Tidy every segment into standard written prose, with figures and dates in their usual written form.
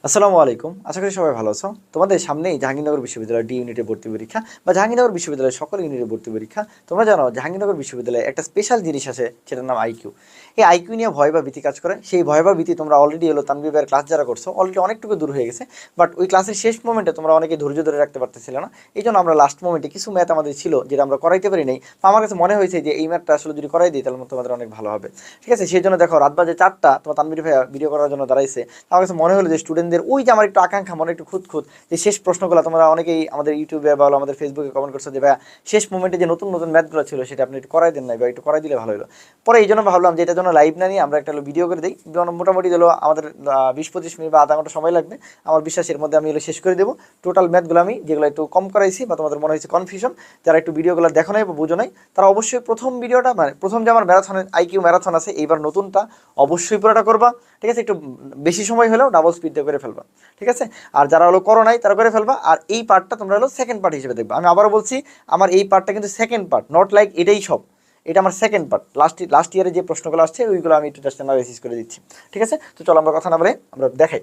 আসসালামু আলাইকুম। আশা করি সবাই ভালো আছো। তোমাদের সামনেই জাহাঙ্গীরনগর বিশ্ববিদ্যালয়ের ডি ইউনিটের ভর্তি পরীক্ষা বা জাহাঙ্গীরনগর বিশ্ববিদ্যালয়ের সকল ইউনিটের ভর্তি পরীক্ষা। তোমরা জানো জাহাঙ্গীরনগর বিশ্ববিদ্যালয়ে একটা স্পেশাল জিনিস আছে, সেটার নাম আইকিউ। এই আইকিউ নিয়ে ভয় বা ভীতি কাজ করে। সেই ভয় বা ভীতি তোমরা অলরেডি তানভীর ভাইয়ের ক্লাস যারা করছো অলরেডি অনেকটুকু দূর হয়ে গেছে। বাট ওই ক্লাসের শেষ মোমেন্টে তোমরা অনেকে ধৈর্য ধরে রাখতে পারতেছিল না। এই জন্য আমরা লাস্ট মোমেন্টে কিছু ম্যাথ আমাদের ছিল যেটা আমরা করাইতে পারি নাই। তো আমার কাছে মনে হয়েছে যে এই ম্যাথটা আসলে যদি করাই দিই তাহলে তোমাদের অনেক ভালো হবে। ঠিক আছে, সেই জন্য দেখো রাত বাজে 4টা, তোমার তানভীর ভাইয়া ভিডিও করার জন্য দাঁড়াইছে। আমার কাছে মনে হলো যে স্টুডেন্টদের ওই যে আমার একটু আকাঙ্ক্ষা, মনে একটু খুঁত যে শেষ প্রশ্নগুলো তোমরা অনেকেই আমাদের ইউটিউবে বা আমাদের ফেসবুকে কমেন্ট করছো যে ভাইয়া শেষ মোমেন্টে যে নতুন নতুন ম্যাথগুলো ছিল সেটা আপনি একটু করাই দেন নাই বা একটু করাই দিলে ভালো হলো। পরে এই জন্য ভাবলাম যে এটার জন্য লাইভ না নিয়ে আমরা একটা ভিডিও করে দিই। মোটামুটি আমাদের 20-25 মিনিট বা আধা ঘন্টা সময় লাগবে। আমার বিশ্বাস এর মধ্যে আমি শেষ করে দেবো টোটাল ম্যাথগুলো। আমি যেগুলো একটু কম করাইছি বা তোমাদের মনে হয়েছে কনফিউশন, যারা একটু ভিডিওগুলো দেখো নাই বা বুঝো নাই, তারা অবশ্যই প্রথম ভিডিওটা মানে প্রথম যে আমার ম্যারাথনের আইকিউ ম্যারাথন আছে এইবার নতুনটা অবশ্যই পুরোটা করবা। ঠিক আছে, একটু বেশি সময় হলেও ডাবল স্পিড দিয়ে করে ফেলবা। ঠিক আছে, আর যারা করো নাই তারা করে ফেলবা। আর এই পার্টটা তোমরা সেকেন্ড পার্ট হিসেবে দেখবা। আমি আবারও বলছি, আমার এই পার্টটা কিন্তু সেকেন্ড পার্ট, নট লাইক এটাই সব। এটা আমার সেকেন্ড পার্ট। লাস্ট ইয়ারে যে প্রশ্নগুলো আসছে ওইগুলো আমি একটু জাস্ট অ্যানালাইসিস করে দিচ্ছি। ঠিক আছে, তো চলো আমরা কথা না বলে আমরা দেখাই।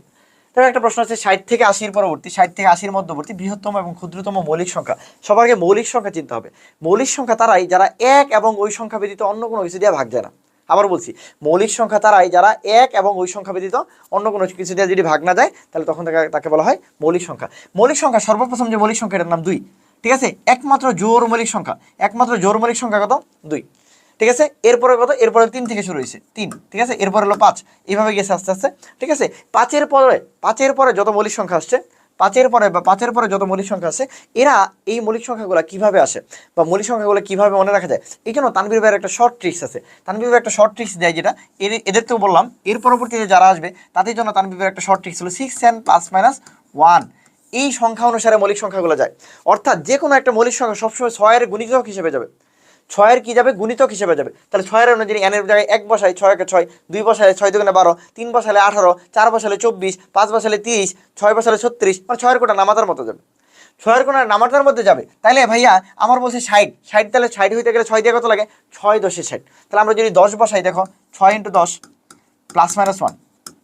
তবে একটা প্রশ্ন আছে 60 থেকে 80 পরবর্তী, 60 থেকে 80 মধ্যবর্তী বৃহত্তম এবং ক্ষুদ্রতম মৌলিক সংখ্যা। সবার আগে মৌলিক সংখ্যা চিন্তা হবে। মৌলিক সংখ্যা তারাই যারা এক এবং ওই সংখ্যা ব্যতীত অন্য কোনো কিছু দিয়ে ভাগ যায় না। আবার বলছি, মৌলিক সংখ্যা তারাই যারা এক এবং ওই সংখ্যা ব্যতীত অন্য কোনো কিছু দিয়ে যদি ভাগ না যায় তাহলে তখন তাকে বলা হয় মৌলিক সংখ্যা। মৌলিক সংখ্যা সর্বপ্রথম যে মৌলিক সংখ্যা এটার নাম 2। ঠিক আছে, একমাত্র জোর মৌলিক সংখ্যা, একমাত্র জোর মৌলিক সংখ্যা কত? 2। ঠিক আছে, এরপরে কত? এরপরে 3 থেকে শুরু হয়েছে 3। ঠিক আছে, এরপর হলো 5, এইভাবে গেছে আস্তে আস্তে। ঠিক আছে, পাঁচের পরে যত মৌলিক সংখ্যা আসছে, পাঁচের পরে যত মৌলিক সংখ্যা আছে, এরা এই মৌলিক সংখ্যাগুলো কিভাবে আসে বা মৌলিক সংখ্যাগুলো কিভাবে মনে রাখা যায়, এই জন্য তানভীর ভাইয়ের একটা শর্ট ট্রিক্স আছে। তানভীর ভাই একটা শর্ট ট্রিক্স দেয়, যেটা এদের তো বললাম, এর পরবর্তীতে যারা আসবে তাদের জন্য তানভীর ভাইয়ের একটা শর্ট ট্রিক্স হলো 6 প্লাস মাইনাস 1। এই সংখ্যা অনুসারে মৌলিক সংখ্যাগুলো যায়। অর্থাৎ যে কোনো একটা মৌলিক সংখ্যা সবসময় 6-এর গুণিতক হিসেবে যাবে। 6-এর কি যাবে? গুণিতক হিসেবে যাবে। তাহলে 6-এর অনুযায়ী এনের জায়গায় 1 বসাই, 6-একে 6, 2 বসালে 6 দুগুণে 12, 3 বসালে 18, 4 বসালে 24, 5 বসালে 30, 6 বসালে 36, মানে 6-এর কোটা নামাতার মতো যাবে। 6-এর কোটা নামাতার মধ্যে যাবে। তাইলে ভাইয়া আমার বলছে 60, তাহলে 60 হইতে গেলে 6 দিয়ে কত লাগে? 6 × 10 = 60। তাহলে আমরা যদি 10 বসাই, দেখো 6 × 10 প্লাস মাইনাস 1।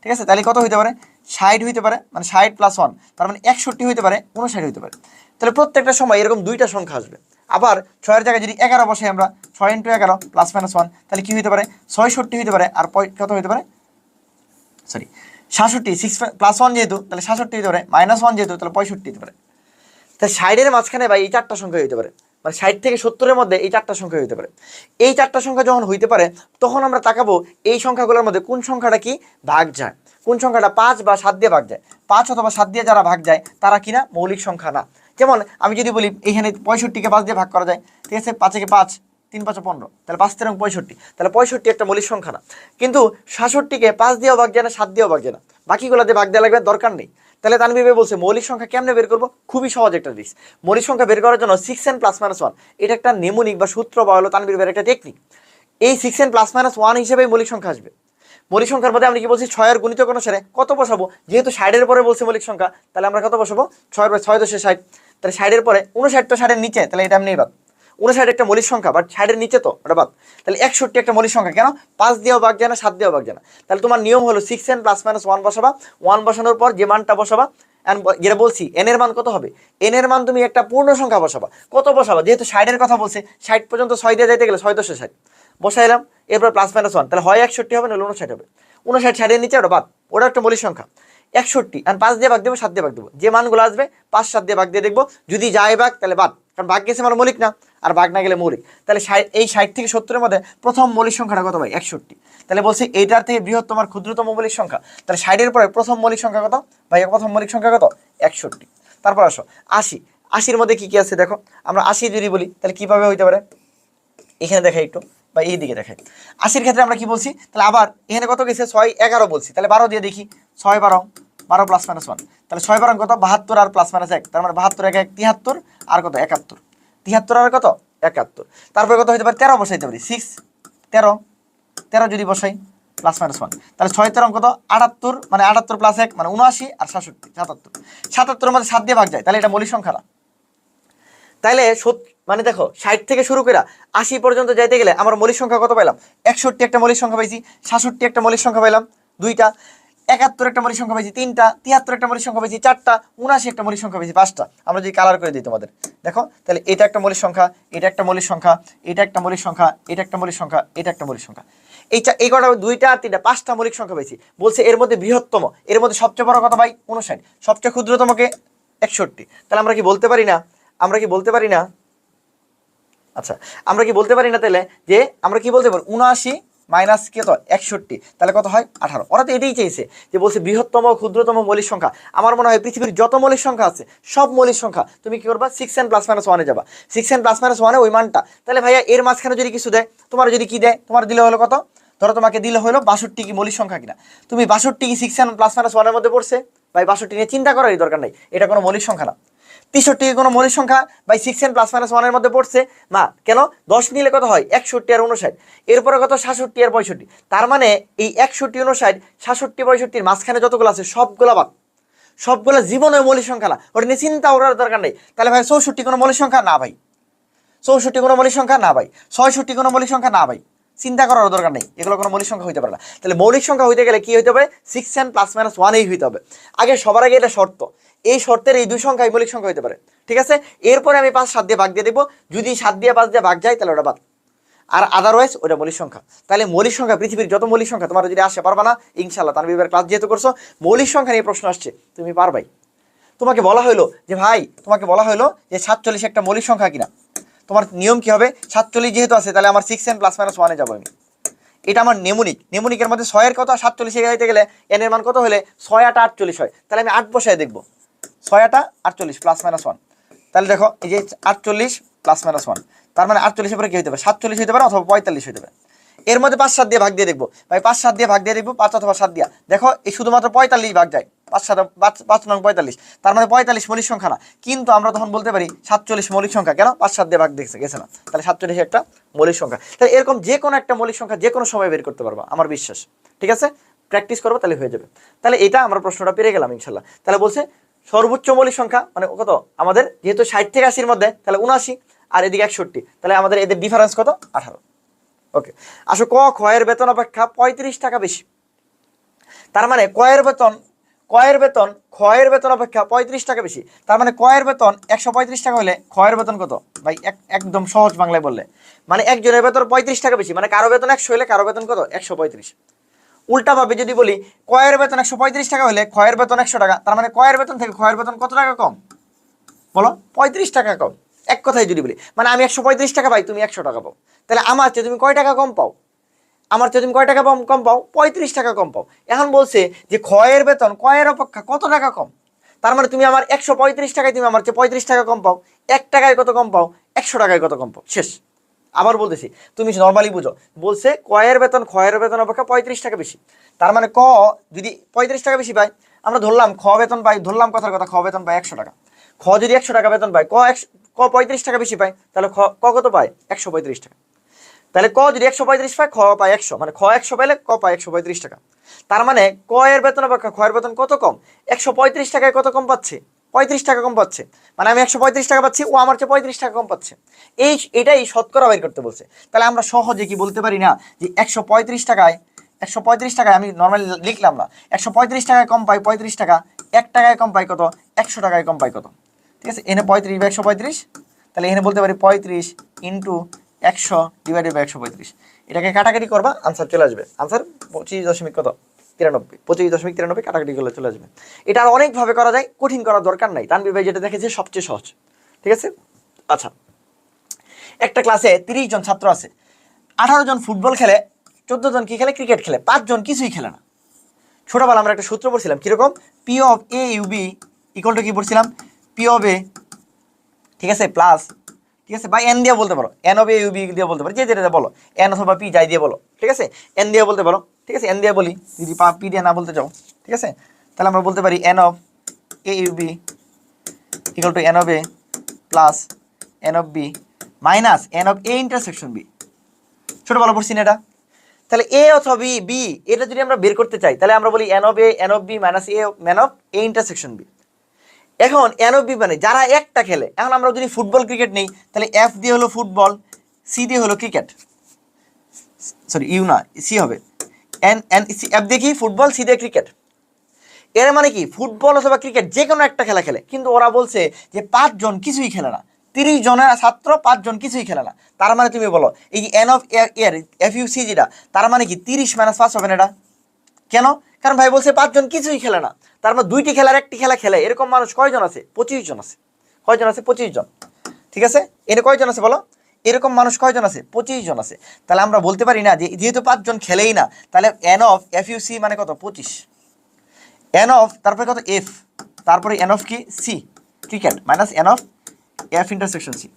ঠিক আছে, তাহলে কত হইতে পারে? 60 হইতে পারে, মানে 60 প্লাস 1, তার মানে 61 হইতে পারে, 59 হইতে পারে। তাহলে প্রত্যেকটা সময় এরকম দুইটা সংখ্যা আসবে। আবার 6-এর জায়গায় যদি 11 বসাই আমরা, 6 × 11 প্লাস মাইনাস 1, তাহলে কি হইতে পারে? 66 হইতে পারে। আর কত হইতে পারে? সরি, 66। 6 প্লাস 1 যেহেতু, তাহলে 66 হইতে পারে, মাইনাস 1 যেহেতু, তাহলে 65 হইতে পারে। তাই 60-এর মাঝখানে ভাই এই 4টা সংখ্যা হইতে পারে, মানে 60 থেকে 70-এর মধ্যে এই 4টা সংখ্যা হইতে পারে। এই 4টা সংখ্যা যখন হইতে পারে তখন আমরা তাকাবো এই সংখ্যাগুলোর মধ্যে কোন সংখ্যাটা কি ভাগ যায়, কোন সংখ্যাটা 5 বা 7 দিয়ে ভাগ যায়। 5 অথবা 7 দিয়ে যারা ভাগ যায় তারা কিনা মৌলিক সংখ্যা না। যেমন আমি যদি বলি এখানে 65-কে 5 দিয়ে ভাগ করা যায়। ঠিক আছে, 5-একে 5, 3 5 15, তাহলে 5 13 65, তাহলে 65 একটা মৌলিক সংখ্যা না। কিন্তু 66-কে 5 দিয়েও ভাগ যায় না, 7 দিয়েও ভাগ যায় না, বাকিগুলো দিয়ে ভাগ দেওয়া লাগবে, দরকার নেই। তাহলে তানভীর ভাই বলছে মৌলিক সংখ্যা কেমনে বের করবো? খুবই সহজ একটা ট্রিক্স। মৌলিক সংখ্যা বের করার জন্য 6n প্লাস মাইনাস 1, এটা একটা নেমোনিক বা সূত্র বা হলো তানভীর ভাইয়ের একটা টেকনিক। এই 6n প্লাস মাইনাস 1 হিসেবে মৌলিক সংখ্যা আসবে। মৌলিক সংখ্যার মধ্যে আমরা কি বলছি? 6-এর গুণিতক অনুসারে কত বসাবো? যেহেতু 60-এর পরে বলছে মৌলিক সংখ্যা, তাহলে আমরা কত বসাবো? 6 × 10 = 60। তাহলে 60-এর পরে 59 তো 60-এর নিচে, তাহলে এটা এমনি বাদ। 59 একটা মৌলিক সংখ্যা, বাট 60-এর নিচে তো ওটা বাদ। তাহলে 61 একটা মৌলিক সংখ্যা, কেন? 5 দিয়েও ভাগ যায় না, 7 দিয়েও ভাগ যায় না। তাহলে তোমার নিয়ম হলো 6n প্লাস মাইনাস 1 বসাবা। 1 বসানোর পর যে মানটা বসাবা, যেটা বলছি এন এর মান কত হবে, এন এর মান তুমি একটা পূর্ণ সংখ্যা বসাবা। কত বসাবা? যেহেতু 60-এর কথা বলছে, 60 পর্যন্ত 6 দিয়ে যাইতে গেলে 6 × 10 = 60 বসাইলাম। এরপর প্লাস মাইনাস 1, তাহলে হয় 61 হবে না 59 হবে। 59 60-এর নিচে ওটা বাদ, ওটা একটা মৌলিক সংখ্যা। 61 আর 5 দিয়ে ভাগ দেবো, 7 দিয়ে ভাগ দেবো, যে মানগুলো আসবে 5 7 দিয়ে ভাগ দিয়ে দেখবো, যদি যায় ভাগ তাহলে বাদ, কারণ ভাগ গেছে মানে মৌলিক না, আর ভাগ না গেলে মৌলিক। তাহলে এই 60 থেকে 70-এর মধ্যে প্রথম মৌলিক সংখ্যাটা কত ভাই? 61। তাহলে বলছি এইটার থেকে বৃহত্তম আর ক্ষুদ্রতম মৌলিক সংখ্যা। তাহলে 60-এর পরে প্রথম মৌলিক সংখ্যা কত ভাই? প্রথম মৌলিক সংখ্যা কত? 61। তারপর আসো 80। 80-এর মধ্যে কি কি আছে দেখো। আমরা 80 যদি বলি তাহলে কিভাবে হইতে পারে, এখানে দেখাই একটু বা এই দিকে দেখাই। 80-এর ক্ষেত্রে আমরা কি বলছি? তাহলে আবার এখানে কত গেছে? 6 11 বলছি, তাহলে 12 দিয়ে দেখি। 6 12, 12 প্লাস মাইনাস 1, তাহলে 6 12 কত? 72 আর প্লাস মাইনাস 1, তার মানে 72 1 1 73, আর কত? 71। 73 আর কত? 71। তারপরে কত হইতে পারে? 13 বসাইতে পারি। 6 13, 13 যদি বসাই প্লাস মাইনাস 1, তাহলে 6 13 কত? 78, মানে 78 প্লাস 1 মানে 79, আর 67 77। 77-এর মধ্যে 7 দিয়ে ভাগ যায়, তাহলে এটা মৌলিক সংখ্যা না। তাইলে মানে দেখো 60 থেকে শুরু করে 80 পর্যন্ত যাইতে গেলে আমার মৌলিক সংখ্যা কত পাইলাম? 61 একটা মৌলিক সংখ্যা পাইছি, 67 একটা মৌলিক সংখ্যা পাইলাম, দুইটা। 71 একটা মৌলিক সংখ্যা পাইছি 3টা, 73 একটা মৌলিক সংখ্যা পাইছি 4টা, 79 একটা মৌলিক সংখ্যা পাইছি 5টা। আমরা যদি কালার করে দিই তোমাদের, দেখো তাহলে এটা একটা মৌলিক সংখ্যা, এটা একটা মৌলিক সংখ্যা, এটা একটা মৌলিক সংখ্যা, এটা একটা মৌলিক সংখ্যা, এটা একটা মৌলিক সংখ্যা। এই কটা 2টা আর 3টা 5টা মৌলিক সংখ্যা পাইছি। বলছে এর মধ্যে বৃহত্তম, এর মধ্যে সবচেয়ে বড় কত ভাই? 59। সবচেয়ে ক্ষুদ্রতমকে 61। তাহলে আমরা কি বলতে পারি না, আমরা কি বলতে পারি না, আচ্ছা আমরা কি বলতে পারি না তাহলে যে আমরা কি বলতে পারি 79 মাইনাস কত 61, তাহলে কত হয় 18। ওরা তো এটাই চাইছে যে বলছে বৃহত্তম ক্ষুদ্রতম মৌলিক সংখ্যা। আমার মনে হয় পৃথিবীর যত মৌলিক সংখ্যা আছে সব মৌলিক সংখ্যা তুমি কি করবা 6n + -1 যাবা, 6n + -1 ওই মানটা। তাহলে ভাইয়া এর মাঝখানে যদি কিছু দেয়, তোমার যদি কি দেয়, তোমার দিলে হলো কত, ধরো তোমাকে দিলে হলো 62 কি মৌলিক সংখ্যা কিনা, তুমি 62 কি 6n + -1 এর মধ্যে পড়ছে ভাই? 62 নিয়ে চিন্তা করারই দরকার নাই, এটা কোনো মৌলিক সংখ্যা না। 63 কোনো মৌলিক সংখ্যা বাই 6n + -1 এর মধ্যে পড়ছে না কেন? 10 নিলে কত হয় 61 আর 59, এরপরে কত 67 আর 65। তার মানে এই 61 59 67 65 মাঝখানে যতগুলো আছে সবগুলা বাদ, সবগুলা জীবনে মৌলিক সংখ্যা না, ওটা নিয়ে চিন্তা করার দরকার নেই। তাহলে ভাই 64 কোনো মৌলিক সংখ্যা না ভাই, 64 কোনো মৌলিক সংখ্যা না ভাই, 66 কোনো মৌলিক সংখ্যা না ভাই, চিন্তা করার দরকার নেই, এগুলো কোনো মৌলিক সংখ্যা হইতে পারে না। তাহলে মৌলিক সংখ্যা হইতে গেলে কি হইতে হবে? 6n + -1 হইতে হবে আগে, সবার আগে এটা শর্ত। এই শর্তের এই দুই সংখ্যাই মৌলিক সংখ্যা হইতে পারে, ঠিক আছে? এরপরে আমি 5 7 দিয়ে ভাগ দিয়ে দেবো, যদি 7 দিয়ে 5 দিয়ে ভাগ যায় তাহলে ওটা বাদ, আর আদারওয়াইজ ওটা মৌলিক সংখ্যা। তাহলে মৌলিক সংখ্যা পৃথিবীর যত মৌলিক সংখ্যা তোমার যদি আসে পারবা না ইনশাআল্লাহ। তানভীর ক্লাস যেহেতু করছো, মৌলিক সংখ্যা নিয়ে প্রশ্ন আসছে তুমি পারবাই। তোমাকে বলা হলো যে ভাই, তোমাকে বলা হলো যে 47 একটা মৌলিক সংখ্যা কিনা, তোমার নিয়ম কি হবে? 47 যেহেতু আছে তাহলে আমার 6n + -1 যাবো আমি, এটা আমার নেমুনিক। নেমুনিকের মধ্যে 6 এর কত 47 এ যাইতে গেলে n এর মান কত হলে 6 8 48 হয়। তাহলে আমি 8 বসায় দেখবো, 6 8 48 + -1। তাহলে দেখো এই যে 48 + -1, তার মানে 48 এর পরে কি হইতে পারে? 47 হইতে পারে অথবা 45 হইতে পারে। এর মধ্যে 5 7 দিয়ে ভাগ দিয়ে দেখবো ভাই, 5 7 দিয়ে ভাগ দিয়ে দেখবো, 5 অথবা 7 দিয়া দেখো এই শুধুমাত্র 45 ভাগ যায়, 5 7 5 9 45, তার মানে 45 মৌলিক সংখ্যা না। কিন্তু আমরা তখন বলতে পারি 47 মৌলিক সংখ্যা, কেন? 5 7 দিয়ে ভাগ দেখছে গেছে না, তাহলে 47 একটা মৌলিক সংখ্যা। তাহলে এরকম যে কোনো একটা মৌলিক সংখ্যা যে কোনো সময় বের করতে পারবা, আমার বিশ্বাস, ঠিক আছে? প্র্যাকটিস করবো তাহলে হয়ে যাবে। তাহলে এটা আমরা প্রশ্নটা পেরে গেলাম ইনশাল্লাহ। তাহলে বলছে সর্বোচ্চ মৌলিক সংখ্যা মানে কত আমাদের, যেহেতু 60 থেকে 80 এর মধ্যে, তাহলে 79 আর এদিকে 61, তাহলে আমাদের এদের ডিফারেন্স কত 18। ওকে, আসো ক খ এর বেতন অপেক্ষা 35 টাকা বেশি। তার মানে ক এর বেতন খ এর বেতন অপেক্ষা 35 টাকা বেশি। তার মানে ক এর বেতন 135 টাকা হলে খ এর বেতন কত ভাই? একদম সহজ বাংলায় বললে মানে একজনের বেতন 35 টাকা বেশি, মানে কারো বেতন 100 হলে কারো বেতন কত 135। উল্টা ভাবে যদি বলি ক এর বেতন 135 টাকা হলে খ এর বেতন 100 টাকা, তার মানে ক এর বেতন থেকে খ এর বেতন কত টাকা কম বলো? 35 টাকা কম। এক কথায় যদি বলি মানে আমি 135 টাকা পাই, তুমি 100 টাকা পাও, তাহলে আমার চেয়ে তুমি কয় টাকা কম পাও? আমার চেয়ে তুমি কয় টাকা কম পাও? 35 টাকা কম পাও। এখন বলছে যে খ এর বেতন ক এর অপেক্ষা কত টাকা কম, তার মানে তুমি আমার 135 টাকায় তুমি আমার চেয়ে 35 টাকা কম পাও, 1 টাকায় কত কম পাও? 100 টাকায় কত কম পাও, শেষ। আবার বলতেছি তুমি নর্মালি বুঝো, বলছে ক এর বেতন খ এর বেতন অপেক্ষা 35 টাকা বেশি, তার মানে ক যদি 35 টাকা বেশি পায়, আমরা ধরলাম খ বেতন পাই, ধরলাম কথার কথা খ বেতন পায় 100 টাকা, খ যদি 100 টাকা বেতন পায়, ক 35 টাকা বেশি পায়, তাহলে ক কত পায়? 135 টাকা। তাহলে ক যদি 135 পায়, খ পায় 100, মানে খ 100 পাইলে ক পায় 135 টাকা। তার মানে ক এর বেতন অপেক্ষা খ এর বেতন কত কম? 135 টাকায় কত কম পাচ্ছে? 35 টাকা কম পাচ্ছে। মানে আমি 135 টাকা পাচ্ছি, ও আমার চেয়ে 35 টাকা কম পাচ্ছে। এটাই শতকরা বের করতে বলছে। তাহলে আমরা সহজে কি বলতে পারি না যে 135 টাকায় আমি নর্মালি লিখলাম না, 135 টাকায় কম পাই 35 টাকা, 1 টাকায় কম পাই কত? 100 টাকায় কম পাই কত? ঠিক আছে, এনে 35 বা 135, তাহলে এখানে বলতে পারি 35 ইন্টু 100 ডিভাইডেড বাই 135। এটাকে কাটাকাটি করবা, আনসার চলে আসবে। আনসার 25.93 কাটাকাটি করলে চলে আসবে। এটা আর অনেকভাবে করা যায়, কঠিন করার দরকার নাই। তানভীর ভাই যেটা দেখেছে সবচেয়ে সহজ, ঠিক আছে? আচ্ছা, একটা ক্লাসে 30 জন ছাত্র আছে, 18 জন ফুটবল খেলে, 14 জন কি খেলে? ক্রিকেট খেলে, 5 জন কিছুই খেলে না। ছোটবেলা আমরা একটা সূত্র পড়ছিলাম, কিরকম? P of A U B equal to কি পড়ছিলাম? পি অফ এ, ঠিক আছে, প্লাস, ঠিক আছে, বা এন দিয়ে বলতে পারো, N of A U B দিয়ে বলতে পারো, যে যেটা বলো, এন অথবা পি যাই দিয়ে বলো, ঠিক আছে, এন দিয়ে বলতে পারো, ঠিক আছে, এন দিয়ে বলি, যদি পি দিয়ে না বলতে চাও, ঠিক আছে, তাহলে আমরা বলতে পারি N of A U B equal to N of A plus N of B minus N of A intersection B. ছোটবেলা পড়ছি না এটা? তাহলে এ অথবা বি এটা যদি আমরা বের করতে চাই, তাহলে আমরা বলি N of B minus A man of A intersection B. এখন এন অফ বি মানে যারা একটা খেলে, এখন আমরা যদি ফুটবল ক্রিকেট নেই, তাহলে এফ দিয়ে হলো ফুটবল, সি দিয়ে হলো ক্রিকেট, সরি ইউ না, সি হবে, এন এন এফ দিয়ে কি? ফুটবল, সি দিয়ে ক্রিকেট, এর মানে কি ফুটবল অথবা ক্রিকেট যে কোনো একটা খেলা খেলে, কিন্তু ওরা বলছে যে 5 জন কিছুই খেলে না, 30 জনের ছাত্র 5 জন কিছুই খেলে না। তার মানে তুমি বলো এই যে এন অফ এর এফইউসি যেটা, তার মানে কি 30 - 5 হবে না এটা? কেন? কারণ ভাই বলছে 5 জন কিছুই খেলে না, তার মানে 2টি খেলার একটি খেলা খেলে, এরকম মানুষ কয়জন আছে? 25 জন আছে। কয়জন আছে? 25 জন। ঠিক আছে, এনে কয়জন আছে বলো? এরকম মানুষ কয়জন আছে? 25 জন আছে। তাহলে আমরা বলতে পারি না যে যেহেতু 5 জন খেলেই না, তাহলে এন অফ এফইউসি মানে কত? 25। এন অফ তারপরে কত? এফ, তারপরে এন অফ কি? C cricket minus N of F intersection C,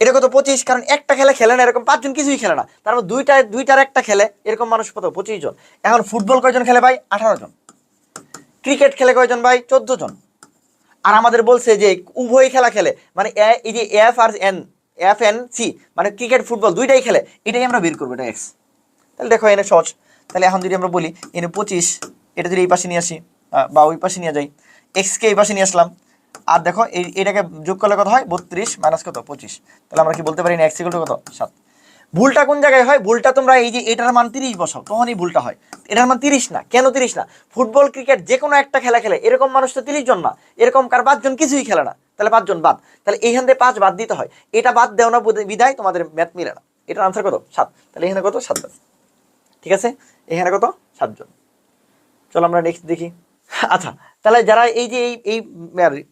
এটা কত? 25। কারণ একটা খেলা খেলে না, এরকম 5 জন কিছুই খেলে না, তার মানে দুইটার একটা খেলে, এরকম মানুষ কত? 25 জন। এখন ফুটবল কয়জন খেলে ভাই? 18 জন। ক্রিকেট খেলে কয়জন ভাই? 14 জন। আর আমাদের বলছে যে উভয় খেলা খেলে, মানে এই যে F R N, F N C, মানে ক্রিকেট ফুটবল দুইটাই খেলে, এটাই আমরা বের করবো, এটা এক্স। তাহলে দেখো এনে সহজ। তাহলে এখন যদি আমরা বলি এনে 25, এটা যদি এই পাশে নিয়ে আসি বা ওই পাশে নিয়ে যাই, এক্সকে এই পাশে নিয়ে আসলাম, আর দেখো এটাকে যোগ করলে কত হয়? 32 মাইনাস কত? 25। তাহলে আমরা কি বলতে পারি না এক্স ইকুয়াল টু কত? 7। ভুলটা কোন জায়গায় হয়? ভুলটা তোমরা এই যে এটার মান 30 বসাও, তখনই ভুলটা হয়। এটার মান 30 না, কেন 30 না? ফুটবল ক্রিকেট যে কোনো একটা খেলা খেলে, এরকম মানুষ তো 30 জন না, এরকম কার 5 জন কিছুই খেলে না, তাহলে 5 জন বাদ। তাহলে এইখান থেকে 5 বাদ দিতে হয়, এটা বাদ দেও না বিদায় তোমাদের ম্যাথ মিলে না। এটার আনসার কত? 7। তাহলে এখানে কত? 7 জন। ঠিক আছে, এখানে কত? 7 জন। চলো আমরা নেক্সট দেখি। আচ্ছা, তাহলে যারা এই যে এই